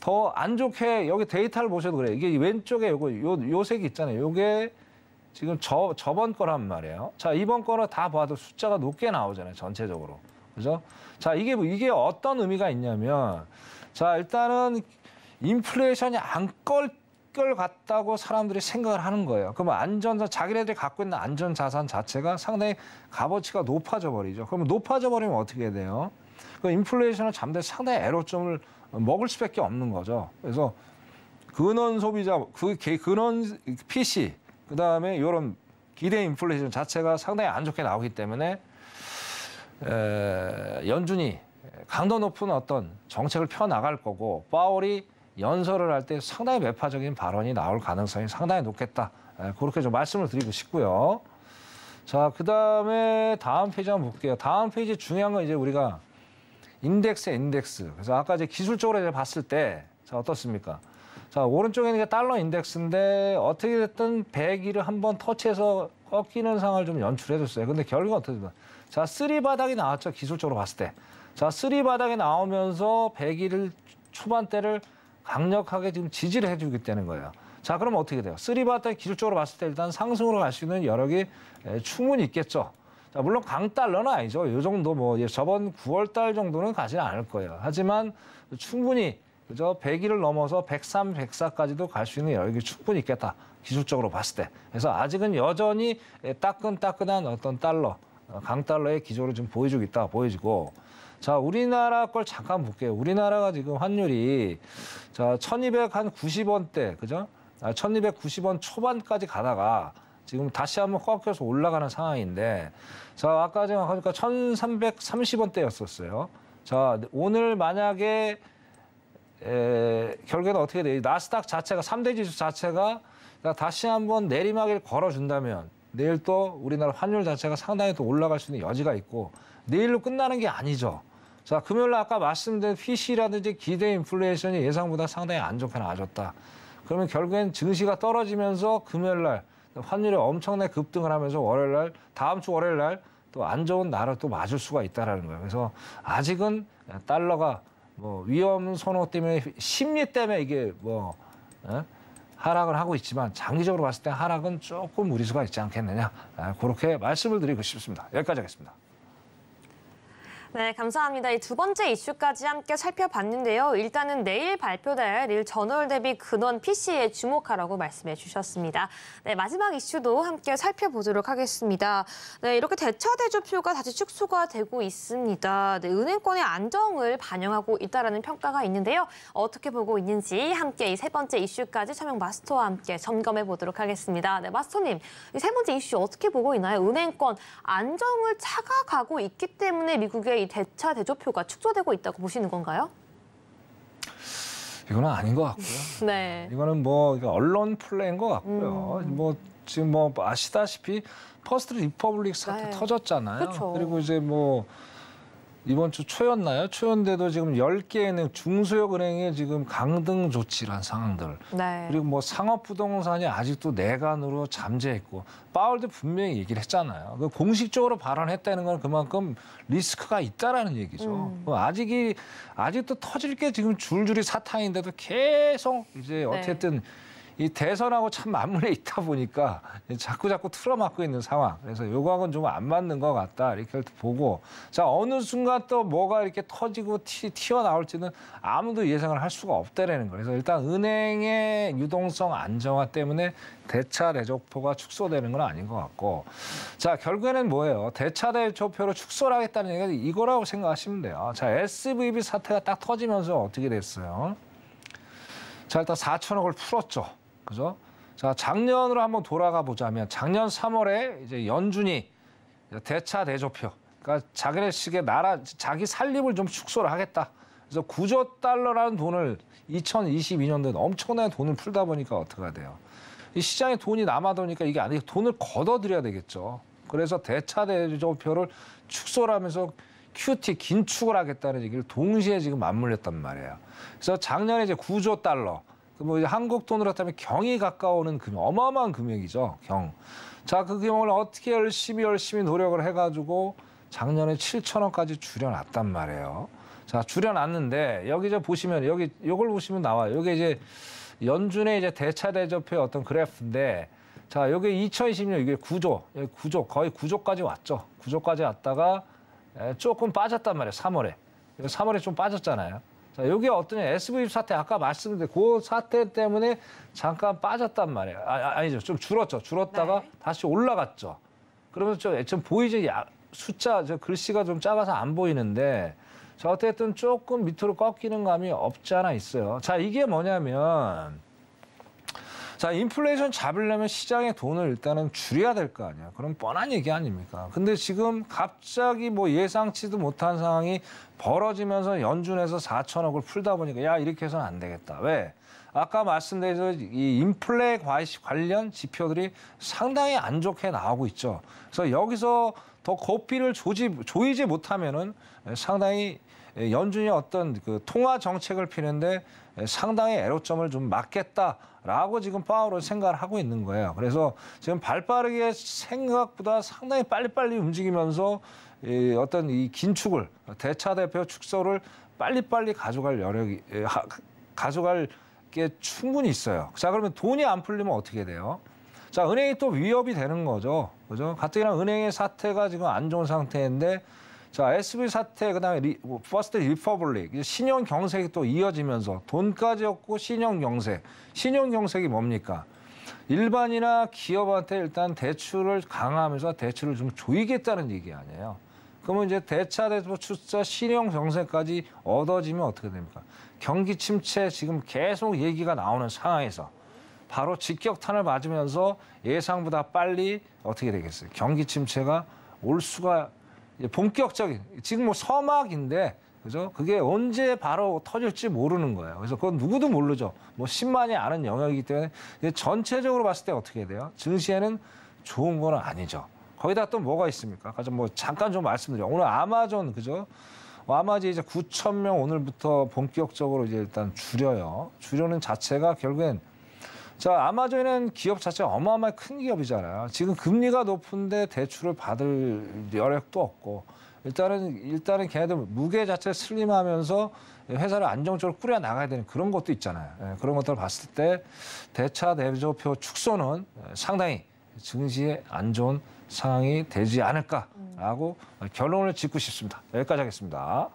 더 안 좋게 여기 데이터를 보셔도 그래요. 이게 왼쪽에 요 색이 있잖아요. 요게 지금 저번 거란 말이에요. 자, 이번 거는 다 봐도 숫자가 높게 나오잖아요. 전체적으로. 그죠? 자, 이게 어떤 의미가 있냐면 자, 일단은 인플레이션이 안 걸 걸 같다고 사람들이 생각을 하는 거예요. 그러면 자기네들이 갖고 있는 안전자산 자체가 상당히 값어치가 높아져 버리죠. 그러면 높아져 버리면 어떻게 돼요? 그 인플레이션을 잠재 상당히 애로점을 먹을 수밖에 없는 거죠. 그래서 근원 소비자, 근원 PC, 그다음에 이런 기대 인플레이션 자체가 상당히 안 좋게 나오기 때문에 연준이 강도 높은 어떤 정책을 펴나갈 거고 파월이 연설을 할 때 상당히 매파적인 발언이 나올 가능성이 상당히 높겠다. 그렇게 좀 말씀을 드리고 싶고요. 자, 그다음에 다음 페이지 한번 볼게요. 다음 페이지 중요한 건 이제 우리가 인덱스. 그래서 아까 이제 기술적으로 이제 봤을 때 자, 어떻습니까? 자, 오른쪽에 있는 게 달러 인덱스인데 어떻게 됐든 102를 한번 터치해서 꺾이는 상황을 좀 연출해 줬어요. 근데 결과가 어떻습니까? 자, 3 바닥이 나왔죠. 기술적으로 봤을 때. 자, 3 바닥이 나오면서 102를 초반대를 강력하게 지금 지지를 해주기 때문인 거예요. 자, 그럼 어떻게 돼요? 3 바닥 기술적으로 봤을 때 일단 상승으로 갈 수 있는 여력이 충분히 있겠죠. 자, 물론 강달러는 아니죠. 이 정도 뭐 저번 9월 달 정도는 가지는 않을 거예요. 하지만 충분히 그죠? 102를 넘어서 103, 104까지도 갈 수 있는 여력이 충분히 있겠다. 기술적으로 봤을 때. 그래서 아직은 여전히 따끈따끈한 어떤 달러, 강달러의 기조를 좀 보여주고 있다. 보여지고. 자, 우리나라 걸 잠깐 볼게요. 우리나라가 지금 환율이 자, 1290원대, 그죠? 1290원 초반까지 가다가 지금 다시 한번 꺾여서 올라가는 상황인데 자, 아까 제가 하니까 1330원대였었어요. 자, 오늘 만약에 결국에는 어떻게 돼요? 나스닥 자체가 3대 지수 자체가 다시 한번 내리막을 걸어준다면 내일 또 우리나라 환율 자체가 상당히 또 올라갈 수 있는 여지가 있고 내일로 끝나는 게 아니죠. 자, 금요일 아까 말씀드린 PC라든지 기대 인플레이션이 예상보다 상당히 안 좋게 나아졌다. 그러면 결국엔 증시가 떨어지면서 금요일 날 환율이 엄청나게 급등을 하면서 월요일 날, 다음 주 월요일 날 또 안 좋은 날을 또 맞을 수가 있다라는 거예요. 그래서 아직은 달러가 뭐 위험 선호 때문에 심리 때문에 이게 뭐 하락을 하고 있지만 장기적으로 봤을 때 하락은 조금 무리수가 있지 않겠느냐. 그렇게 말씀을 드리고 싶습니다. 여기까지 하겠습니다. 네, 감사합니다. 이 두 번째 이슈까지 함께 살펴봤는데요. 일단은 내일 발표될 일 전월 대비 근원 PC에 주목하라고 말씀해 주셨습니다. 네, 마지막 이슈도 함께 살펴보도록 하겠습니다. 네, 이렇게 대차대조표가 다시 축소가 되고 있습니다. 네, 은행권의 안정을 반영하고 있다는 평가가 있는데요. 어떻게 보고 있는지 함께 이 세 번째 이슈까지 차명 마스터와 함께 점검해 보도록 하겠습니다. 네, 마스터님, 이 세 번째 이슈 어떻게 보고 있나요? 은행권 안정을 찾아가고 있기 때문에 미국의 이 대차 대조표가 축소되고 있다고 보시는 건가요? 이거는 아닌 것 같고요. 네. 이거는 뭐 언론 플레이인 것 같고요. 뭐 지금 뭐 아시다시피 퍼스트 리퍼블릭 사태 터졌잖아요. 그쵸. 그리고 이제 뭐 이번 주 초였나요? 초였는데도 지금 10개의 중소형 은행에 지금 강등 조치란 상황들. 네. 그리고 뭐 상업부동산이 아직도 내간으로 잠재했고 파월도 분명히 얘기를 했잖아요. 공식적으로 발언했다는 건 그만큼 리스크가 있다라는 얘기죠. 아직도 터질 게 지금 줄줄이 사탕인데도 계속 이제 어쨌든 이 대선하고 참 맞물려 있다 보니까 자꾸 틀어막고 있는 상황. 그래서 요거하고는 좀 안 맞는 것 같다. 이렇게 보고. 자, 어느 순간 또 뭐가 이렇게 터지고 튀어나올지는 아무도 예상을 할 수가 없다라는 거예요. 그래서 일단 은행의 유동성 안정화 때문에 대차 대조표가 축소되는 건 아닌 것 같고. 자, 결국에는 뭐예요? 대차 대조표로 축소를 하겠다는 얘기가 이거라고 생각하시면 돼요. 자, SVB 사태가 딱 터지면서 어떻게 됐어요? 자, 일단 4천억을 풀었죠. 그죠? 자, 작년으로 한번 돌아가 보자면 작년 3월에 이제 연준이 대차 대조표, 그러니까 자기네식의 자기 살림을 좀 축소를 하겠다. 그래서 9조 달러라는 돈을 2022년도에 엄청난 돈을 풀다 보니까 어떻게 돼요? 이 시장에 돈이 남아도니까 이게 아니고 돈을 걷어들여야 되겠죠. 그래서 대차 대조표를 축소를 하면서 QT 긴축을 하겠다는 얘기를 동시에 지금 맞물렸단 말이에요. 그래서 작년에 이제 9조 달러, 뭐 한국 돈으로 따면 경이 가까우는 금액, 어마어마한 금액이죠. 경. 자, 그 금액을 어떻게 열심히 노력을 해가지고 작년에 7천억까지 줄여놨단 말이에요. 자, 줄여놨는데 여기 저 보시면 여기 요걸 보시면 나와요. 여기 이제 연준의 이제 대차 대조표의 어떤 그래프인데, 자, 여기 2020년 이게 9조, 거의 9조까지 왔죠. 9조까지 왔다가 조금 빠졌단 말이에요. 3월에 좀 빠졌잖아요. 자, 여기 어떠냐? SVB 사태 아까 말씀드린 그 사태 때문에 잠깐 빠졌단 말이에요. 아니죠. 좀 줄었죠. 줄었다가 네. 다시 올라갔죠. 그러면서 좀 보이지? 숫자, 글씨가 좀 작아서 안 보이는데, 자, 어쨌든 조금 밑으로 꺾이는 감이 없지 않아 있어요. 자, 이게 뭐냐면, 자, 인플레이션 잡으려면 시장의 돈을 일단은 줄여야 될 거 아니야. 그럼 뻔한 얘기 아닙니까? 근데 지금 갑자기 뭐 예상치도 못한 상황이 벌어지면서 연준에서 4천억을 풀다 보니까 야, 이렇게 해서는 안 되겠다. 왜? 아까 말씀드린 이 인플레 관련 지표들이 상당히 안 좋게 나오고 있죠. 그래서 여기서 더 고삐를 조이지 못하면은 상당히 연준이 어떤 그 통화 정책을 피는데 상당히 애로점을 좀 맞겠다라고 지금 파월은 생각을 하고 있는 거예요. 그래서 지금 발빠르게 생각보다 상당히 빨리빨리 움직이면서 어떤 이 긴축을, 대차 대표 축소를 빨리빨리 가져갈 게 충분히 있어요. 자, 그러면 돈이 안 풀리면 어떻게 돼요? 자, 은행이 또 위협이 되는 거죠. 그죠? 가뜩이나 은행의 사태가 지금 안 좋은 상태인데, 자, SB 사태, 그다음에 퍼스트 리퍼블릭, 신용 경색이 또 이어지면서 돈까지 없고 신용 경색. 신용 경색이 뭡니까? 일반이나 기업한테 일단 대출을 강화하면서 대출을 좀 조이겠다는 얘기 아니에요. 그러면 이제 대차 대조 출자 신용 경색까지 얻어지면 어떻게 됩니까? 경기 침체 지금 계속 얘기가 나오는 상황에서 바로 직격탄을 맞으면서 예상보다 빨리 어떻게 되겠어요? 경기 침체가 올 수가 본격적인, 지금 뭐 서막인데, 그죠? 그게 언제 바로 터질지 모르는 거예요. 그래서 그건 누구도 모르죠. 뭐 10만이 아는 영역이기 때문에 전체적으로 봤을 때 어떻게 돼요? 증시에는 좋은 건 아니죠. 거기다 또 뭐가 있습니까? 뭐 잠깐 좀 말씀드려요. 오늘 아마존, 그죠? 아마존 이제 9천 명 오늘부터 본격적으로 이제 일단 줄여요. 줄여는 자체가 결국엔, 자, 아마존은 기업 자체가 어마어마하게 큰 기업이잖아요. 지금 금리가 높은데 대출을 받을 여력도 없고, 일단은 걔네들 무게 자체를 슬림하면서 회사를 안정적으로 꾸려 나가야 되는 그런 것도 있잖아요. 그런 것들을 봤을 때 대차 대조표 축소는 상당히 증시에 안 좋은 상황이 되지 않을까라고 결론을 짓고 싶습니다. 여기까지 하겠습니다.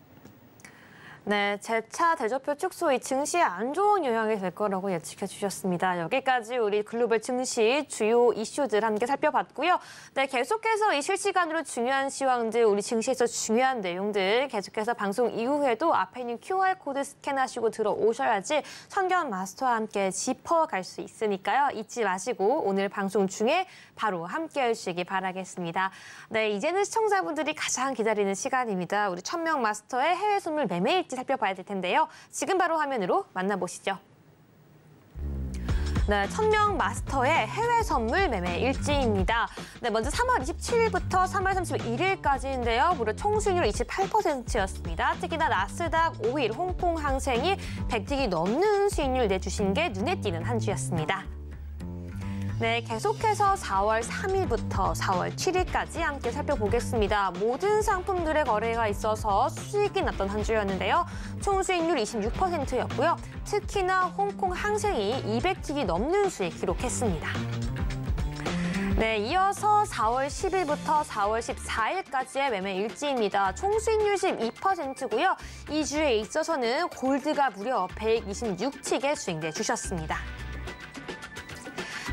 네, 재차 대조표 축소 이 증시에 안 좋은 영향이 될 거라고 예측해 주셨습니다. 여기까지 우리 글로벌 증시 주요 이슈들 함께 살펴봤고요. 네, 계속해서 이 실시간으로 중요한 시황들, 우리 증시에서 중요한 내용들 계속해서 방송 이후에도 앞에 있는 QR코드 스캔하시고 들어오셔야지 천견 마스터와 함께 짚어갈 수 있으니까요. 잊지 마시고 오늘 방송 중에 바로 함께 해주시기 바라겠습니다. 네, 이제는 시청자분들이 가장 기다리는 시간입니다. 우리 천명 마스터의 해외 선물 매매 일지 살펴봐야 될 텐데요. 지금 바로 화면으로 만나보시죠. 네, 천명 마스터의 해외 선물 매매 일지입니다. 네, 먼저 3월 27일부터 3월 31일까지인데요. 무려 총 수익률 28%였습니다. 특히나 나스닥 5일 홍콩 항생이 100틱이 넘는 수익률 내주신 게 눈에 띄는 한 주였습니다. 네, 계속해서 4월 3일부터 4월 7일까지 함께 살펴보겠습니다. 모든 상품들의 거래가 있어서 수익이 났던 한 주였는데요. 총 수익률 26%였고요. 특히나 홍콩 항생이 200틱이 넘는 수익 기록했습니다. 네, 이어서 4월 10일부터 4월 14일까지의 매매 일지입니다. 총 수익률 12%고요. 이 주에 있어서는 골드가 무려 126틱의 수익 내주셨습니다.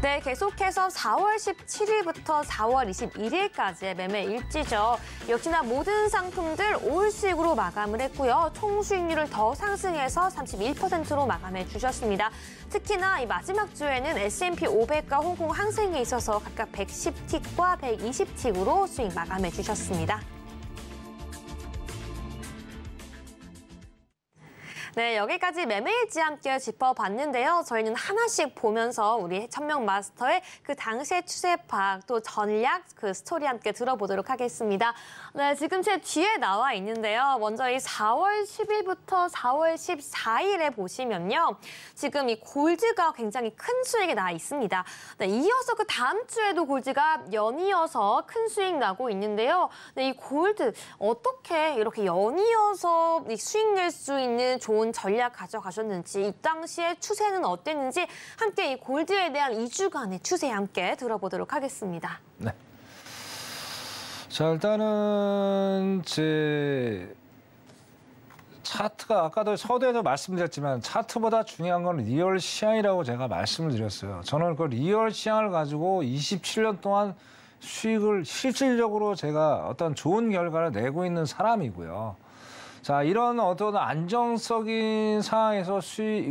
네, 계속해서 4월 17일부터 4월 21일까지의 매매 일지죠. 역시나 모든 상품들 올 수익으로 마감을 했고요. 총 수익률을 더 상승해서 31%로 마감해 주셨습니다. 특히나 이 마지막 주에는 S&P 500과 홍콩 항생에 있어서 각각 110틱과 120틱으로 수익 마감해 주셨습니다. 네, 여기까지 매매일지 함께 짚어봤는데요. 저희는 하나씩 보면서 우리 천명 마스터의 그 당시의 추세 파악, 또 전략, 그 스토리 함께 들어보도록 하겠습니다. 네, 지금 제 뒤에 나와 있는데요. 먼저 이 4월 10일부터 4월 14일에 보시면요. 지금 이 골드가 굉장히 큰 수익이 나 있습니다. 네, 이어서 그 다음 주에도 골드가 연이어서 큰 수익 나고 있는데요. 네, 이 골드 어떻게 이렇게 연이어서 이 수익 낼 수 있는 좋은 전략 가져가셨는지, 이 당시의 추세는 어땠는지 함께 이 골드에 대한 2주간의 추세 함께 들어보도록 하겠습니다. 네. 자, 일단은 제 차트가 아까도 서두에서 말씀드렸지만 차트보다 중요한 건 리얼 시향이라고 제가 말씀을 드렸어요. 저는 그 리얼 시향을 가지고 27년 동안 수익을 실질적으로 제가 어떤 좋은 결과를 내고 있는 사람이고요. 자, 이런 어떤 안정적인 상황에서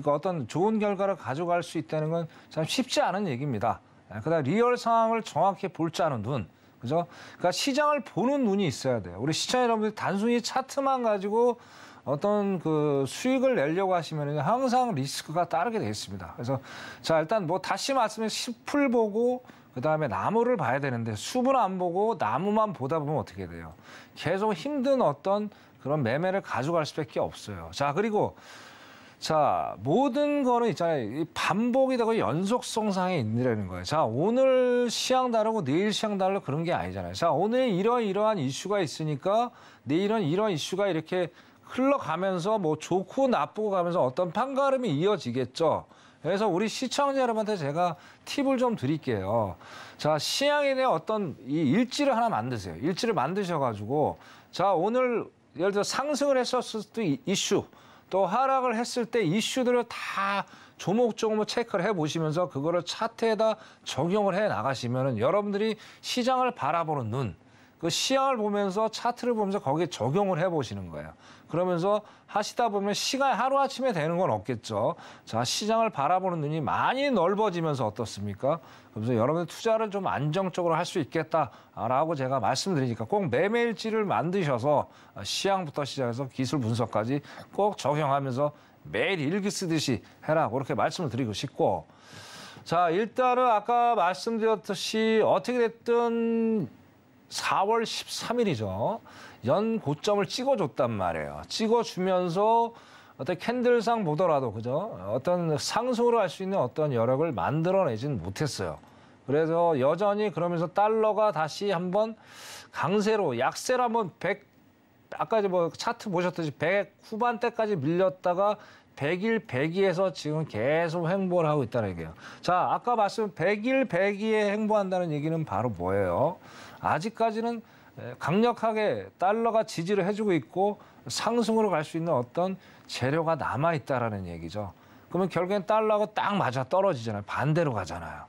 어떤 좋은 결과를 가져갈 수 있다는 건 참 쉽지 않은 얘기입니다. 그다음 리얼 상황을 정확히 볼 줄 아는 눈, 그죠? 그러니까 시장을 보는 눈이 있어야 돼요. 우리 시청자 여러분들 단순히 차트만 가지고 어떤 그 수익을 내려고 하시면 항상 리스크가 따르게 되어 있습니다. 그래서 자, 일단 뭐 다시 말씀해 숲을 보고 그다음에 나무를 봐야 되는데 숲을 안 보고 나무만 보다 보면 어떻게 돼요? 계속 힘든 어떤 그런 매매를 가져갈 수밖에 없어요. 자, 그리고 자, 모든 거는 있잖아요. 반복이 되고 연속성상에 있는 거예요. 자, 오늘 시향 다르고 내일 시향 다르고 그런 게 아니잖아요. 자, 오늘 이러한 이슈가 있으니까 내일은 이런 이슈가 이렇게 흘러가면서 뭐 좋고 나쁘고 가면서 어떤 판가름이 이어지겠죠. 그래서 우리 시청자 여러분한테 제가 팁을 좀 드릴게요. 자, 시향에 대한 어떤 이 일지를 하나 만드세요. 일지를 만드셔가지고 자, 오늘 예를 들어 상승을 했었을 때 이슈, 또 하락을 했을 때 이슈들을 다 조목조목 체크를 해보시면서 그거를 차트에다 적용을 해 나가시면은 여러분들이 시장을 바라보는 눈, 그 시향을 보면서 차트를 보면서 거기에 적용을 해보시는 거예요. 그러면서 하시다 보면 시간이 하루아침에 되는 건 없겠죠. 자, 시장을 바라보는 눈이 많이 넓어지면서 어떻습니까? 그래서 여러분들 투자를 좀 안정적으로 할 수 있겠다라고 제가 말씀드리니까 꼭 매매일지를 만드셔서 시향부터 시작해서 기술 분석까지 꼭 적용하면서 매일 일기 쓰듯이 해라. 그렇게 말씀을 드리고 싶고. 자, 일단은 아까 말씀드렸듯이 어떻게 됐든 4월 13일이죠. 연 고점을 찍어줬단 말이에요. 찍어주면서 어떤 캔들상 보더라도, 그죠? 어떤 상승으로 할 수 있는 어떤 여력을 만들어내진 못했어요. 그래서 여전히 그러면서 달러가 다시 한번 강세로, 약세로 한번 아까 뭐 차트 보셨듯이 100 후반대까지 밀렸다가 100일 102에서 지금 계속 횡보를 하고 있다는 얘기예요. 자, 아까 말씀 100일 102에 횡보한다는 얘기는 바로 뭐예요? 아직까지는 강력하게 달러가 지지를 해주고 있고 상승으로 갈 수 있는 어떤 재료가 남아있다라는 얘기죠. 그러면 결국엔 달러하고 딱 맞아 떨어지잖아요. 반대로 가잖아요.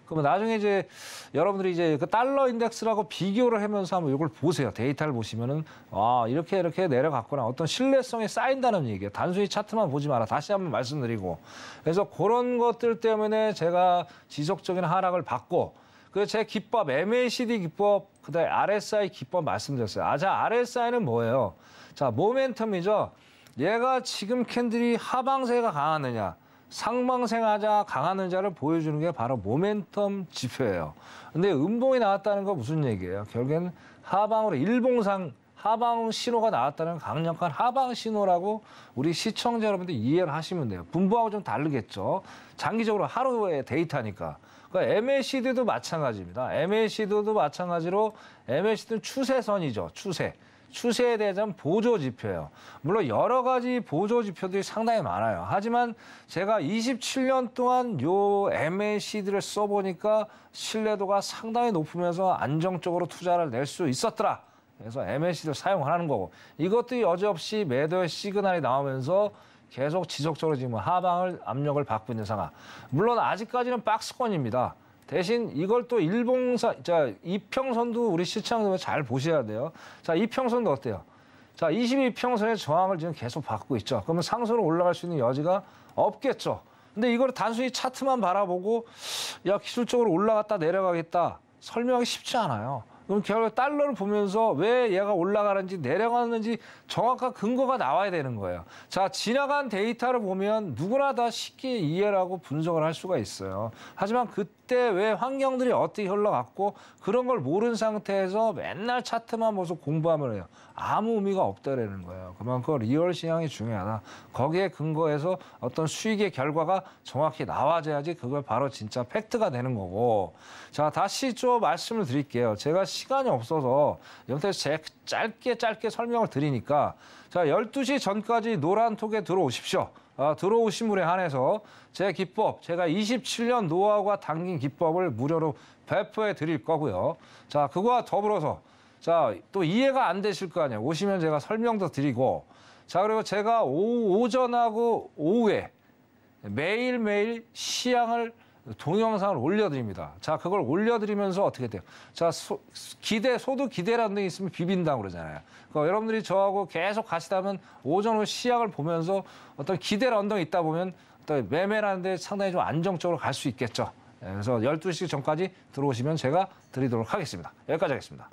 그러면 나중에 이제 여러분들이 이제 그 달러 인덱스라고 비교를 하면서 한번 이걸 보세요. 데이터를 보시면은 이렇게 내려갔구나. 어떤 신뢰성이 쌓인다는 얘기예요. 단순히 차트만 보지 마라. 다시 한번 말씀드리고. 그래서 그런 것들 때문에 제가 지속적인 하락을 받고 그래서 제 기법, MACD 기법, 그다음에 RSI 기법 말씀드렸어요. 자, RSI는 뭐예요? 자, 모멘텀이죠. 얘가 지금 캔들이 하방세가 강하느냐, 상방세가 강하느냐를 보여주는 게 바로 모멘텀 지표예요. 근데 음봉이 나왔다는 건 무슨 얘기예요? 결국엔 하방으로 일봉상 하방 신호가 나왔다는 강력한 하방 신호라고 우리 시청자 여러분들 이해를 하시면 돼요. 분부하고 좀 다르겠죠. 장기적으로 하루의 데이터니까. 그러니까 MACD도 마찬가지입니다. MACD도 마찬가지로 MACD는 추세선이죠. 추세에 대한 보조 지표예요. 물론 여러 가지 보조 지표들이 상당히 많아요. 하지만 제가 27년 동안 요 MACD를 써보니까 신뢰도가 상당히 높으면서 안정적으로 투자를 낼 수 있었더라. 그래서 MACD를 사용하는 거고 이것도 여지없이 매도의 시그널이 나오면서 계속 지속적으로 지금 하방을 압력을 받고 있는 상황. 물론 아직까지는 박스권입니다. 대신 이걸 또 이평선도 우리 시청자들 잘 보셔야 돼요. 자, 이평선도 어때요? 자, 22평선의 저항을 지금 계속 받고 있죠. 그러면 상승으로 올라갈 수 있는 여지가 없겠죠. 근데 이걸 단순히 차트만 바라보고 야, 기술적으로 올라갔다 내려가겠다 설명하기 쉽지 않아요. 그럼 결국 달러를 보면서 왜 얘가 올라가는지 내려가는지 정확한 근거가 나와야 되는 거예요. 자, 지나간 데이터를 보면 누구나 다 쉽게 이해를 하고 분석을 할 수가 있어요. 하지만 그때 왜 환경들이 어떻게 흘러갔고 그런 걸 모르는 상태에서 맨날 차트만 보면서 공부하면 해요. 아무 의미가 없다라는 거예요. 그만큼 리얼 시향이 중요하다. 거기에 근거해서 어떤 수익의 결과가 정확히 나와줘야지 그걸 바로 진짜 팩트가 되는 거고. 자, 다시 좀 말씀을 드릴게요. 제가 시간이 없어서 여기서 짧게 설명을 드리니까 자, 12시 전까지 노란톡에 들어오십시오. 들어오신 분에 한해서 제 기법, 제가 27년 노하우가 담긴 기법을 무료로 배포해 드릴 거고요. 자, 그거와 더불어서 자, 또 이해가 안 되실 거 아니에요. 오시면 제가 설명도 드리고. 자, 그리고 제가 오전하고 오후에 매일매일 시향을 동영상을 올려드립니다. 자, 그걸 올려드리면서 어떻게 돼요? 자, 소득 기대라는 게 있으면 비빈다고 그러잖아요. 그러니까 여러분들이 저하고 계속 가시다면 오전 후 시향을 보면서 어떤 기대를 언덕이 있다 보면 또 매매라는 데 상당히 좀 안정적으로 갈 수 있겠죠. 그래서 12시 전까지 들어오시면 제가 드리도록 하겠습니다. 여기까지 하겠습니다.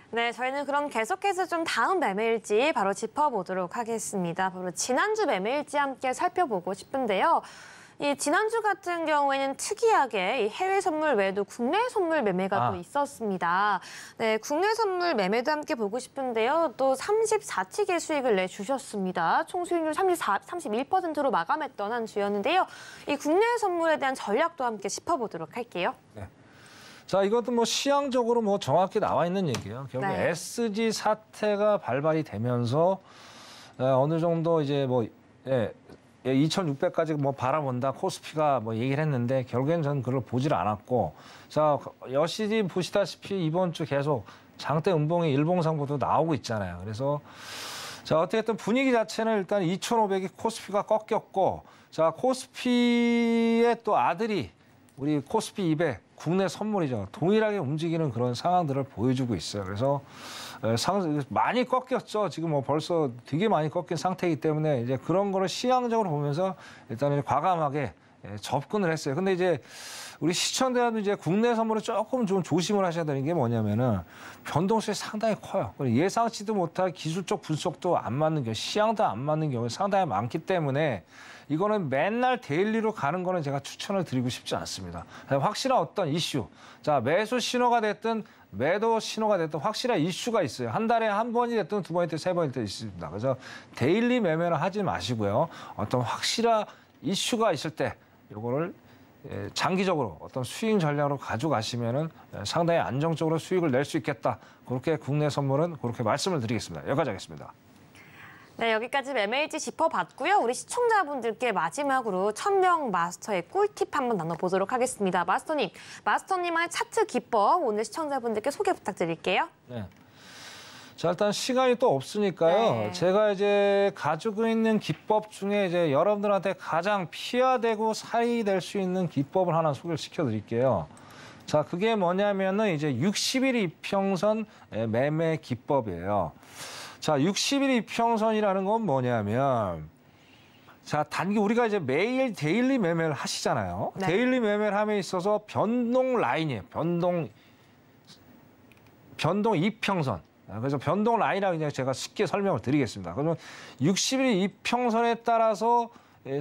네, 저희는 그럼 계속해서 좀 다음 매매일지 바로 짚어보도록 하겠습니다. 바로 지난주 매매일지 함께 살펴보고 싶은데요. 이 지난주 같은 경우에는 특이하게 이 해외 선물 외에도 국내 선물 매매가 또 있었습니다. 네, 국내 선물 매매도 함께 보고 싶은데요. 또 34치기의 수익을 내주셨습니다. 총 수익률 31%로 마감했던 한 주였는데요. 이 국내 선물에 대한 전략도 함께 짚어보도록 할게요. 네. 자, 이것도 뭐 시향적으로 뭐 정확히 나와 있는 얘기예요. 결국 네. SG 사태가 발발이 되면서 어느 정도 이제 뭐 2,600까지 뭐 바라본다 코스피가 뭐 얘기를 했는데 결국엔 저는 그걸 보질 않았고 자, 여시지 보시다시피 이번 주 계속 장대 음봉이 일봉상보도 나오고 있잖아요. 그래서 자, 어떻게든 분위기 자체는 일단 2,500이 코스피가 꺾였고 자, 코스피의 또 아들이 우리 코스피 200 국내 선물이죠. 동일하게 움직이는 그런 상황들을 보여주고 있어요. 그래서 많이 꺾였죠. 지금 뭐 벌써 되게 많이 꺾인 상태이기 때문에 이제 그런 거를 시향적으로 보면서 일단은 과감하게 접근을 했어요. 근데 이제 우리 시청자들도 이제 국내 선물을 조금 좀 조심을 하셔야 되는 게 뭐냐면은 변동성이 상당히 커요. 예상치도 못할 기술적 분석도 안 맞는 경우, 시향도 안 맞는 경우가 상당히 많기 때문에 이거는 맨날 데일리로 가는 거는 제가 추천을 드리고 싶지 않습니다. 확실한 어떤 이슈, 자, 매수 신호가 됐든 매도 신호가 됐든 확실한 이슈가 있어요. 한 달에 한 번이 됐든 두 번이 됐든 세 번이 됐든 있습니다. 그래서 데일리 매매는 하지 마시고요. 어떤 확실한 이슈가 있을 때 이거를 장기적으로 어떤 수익 전략으로 가져가시면은 상당히 안정적으로 수익을 낼 수 있겠다. 그렇게 국내 선물은 그렇게 말씀을 드리겠습니다. 여기까지 하겠습니다. 네, 여기까지 매매일지 짚어봤고요. 우리 시청자분들께 마지막으로 천명 마스터의 꿀팁 한번 나눠보도록 하겠습니다. 마스터님의 차트 기법 오늘 시청자분들께 소개 부탁드릴게요. 네. 자, 일단 시간이 또 없으니까요. 네. 제가 이제 가지고 있는 기법 중에 이제 여러분들한테 가장 피하되고 살이 될 수 있는 기법을 하나 소개를 시켜드릴게요. 자, 그게 뭐냐면은 이제 60일 이평선 매매 기법이에요. 자, 60일 이평선이라는 건 뭐냐면 자, 단기 우리가 이제 매일 데일리 매매를 하시잖아요. 네. 데일리 매매를 함에 있어서 변동 라인이에요. 변동 이평선. 그래서 변동 라인이라고 그냥 제가 쉽게 설명을 드리겠습니다. 그러면 60일 이평선에 따라서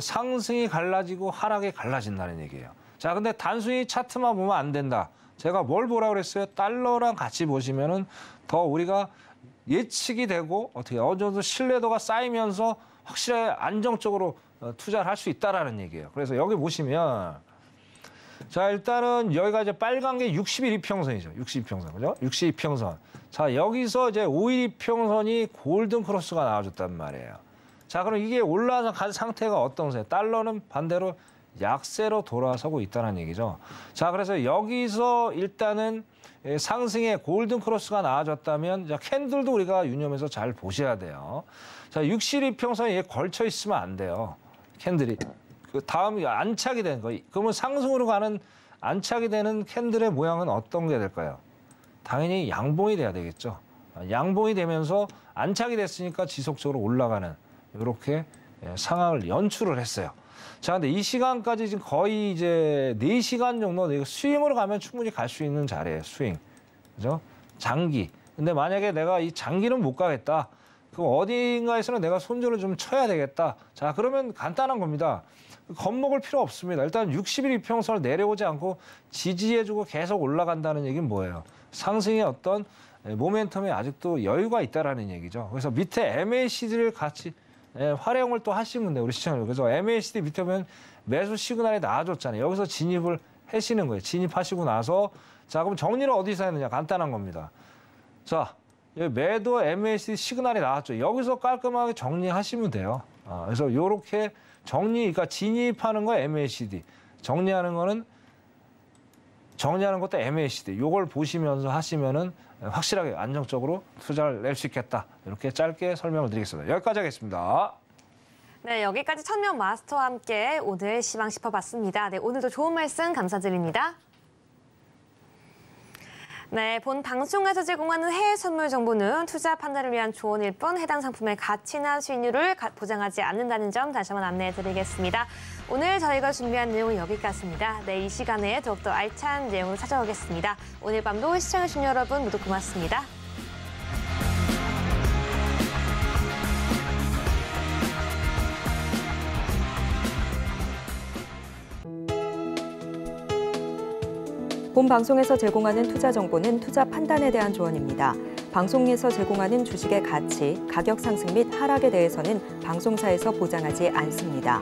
상승이 갈라지고 하락이 갈라진다는 얘기예요. 자, 근데 단순히 차트만 보면 안 된다. 제가 뭘 보라고 그랬어요? 달러랑 같이 보시면은 더 우리가 예측이 되고 어떻게 어느 정도 신뢰도가 쌓이면서 확실하게 안정적으로 투자를 할 수 있다라는 얘기예요. 그래서 여기 보시면 자, 일단은 여기가 이제 빨간 게 60일 이평선이죠. 60이평선. 그죠? 60이평선. 자, 여기서 이제 5일 이평선이 골든 크로스가 나와줬단 말이에요. 자, 그럼 이게 올라서 간 상태가 어떤 거예요? 달러는 반대로 약세로 돌아서고 있다는 얘기죠. 자, 그래서 여기서 일단은 상승의 골든 크로스가 나와줬다면 자, 캔들도 우리가 유념해서 잘 보셔야 돼요. 자, 60일 이평선에 걸쳐 있으면 안 돼요. 캔들이. 그 다음 안착이 되는 거. 그러면 상승으로 가는 안착이 되는 캔들의 모양은 어떤 게 될까요? 당연히 양봉이 돼야 되겠죠. 양봉이 되면서 안착이 됐으니까 지속적으로 올라가는 이렇게 상황을 연출을 했어요. 자, 근데 이 시간까지 지금 거의 이제 4시간 정도 스윙으로 가면 충분히 갈 수 있는 자리예요. 스윙. 그죠? 장기. 근데 만약에 내가 이 장기는 못 가겠다. 그럼 어딘가에서는 내가 손절을 좀 쳐야 되겠다. 자, 그러면 간단한 겁니다. 겁먹을 필요 없습니다. 일단 60일 이평선을 내려오지 않고 지지해주고 계속 올라간다는 얘기는 뭐예요? 상승의 어떤 모멘텀에 아직도 여유가 있다라는 얘기죠. 그래서 밑에 MACD를 같이 활용을 또 하시면 돼요, 우리 시청자들. 그래서 MACD 밑에 보면 매수 시그널이 나와줬잖아요. 여기서 진입을 하시는 거예요. 진입하시고 나서 자, 그럼 정리를 어디서 했느냐? 간단한 겁니다. 자, 여기 매도 MACD 시그널이 나왔죠. 여기서 깔끔하게 정리하시면 돼요. 그래서 요렇게 그러니까 진입하는 거 MACD, 정리하는 것도 MACD. 요걸 보시면서 하시면은 확실하게 안정적으로 투자를 낼 수 있겠다. 이렇게 짧게 설명을 드리겠습니다. 여기까지 하겠습니다. 네, 여기까지 천명 마스터와 함께 오늘 시황 짚어봤습니다. 네, 오늘도 좋은 말씀 감사드립니다. 네, 본 방송에서 제공하는 해외 선물 정보는 투자 판단을 위한 조언일 뿐 해당 상품의 가치나 수익률을 보장하지 않는다는 점 다시 한번 안내해드리겠습니다. 오늘 저희가 준비한 내용은 여기까지입니다. 네, 이 시간에 더욱더 알찬 내용을 찾아오겠습니다. 오늘 밤도 시청해주신 여러분 모두 고맙습니다. 본 방송에서 제공하는 투자 정보는 투자 판단에 대한 조언입니다. 방송에서 제공하는 주식의 가치, 가격 상승 및 하락에 대해서는 방송사에서 보장하지 않습니다.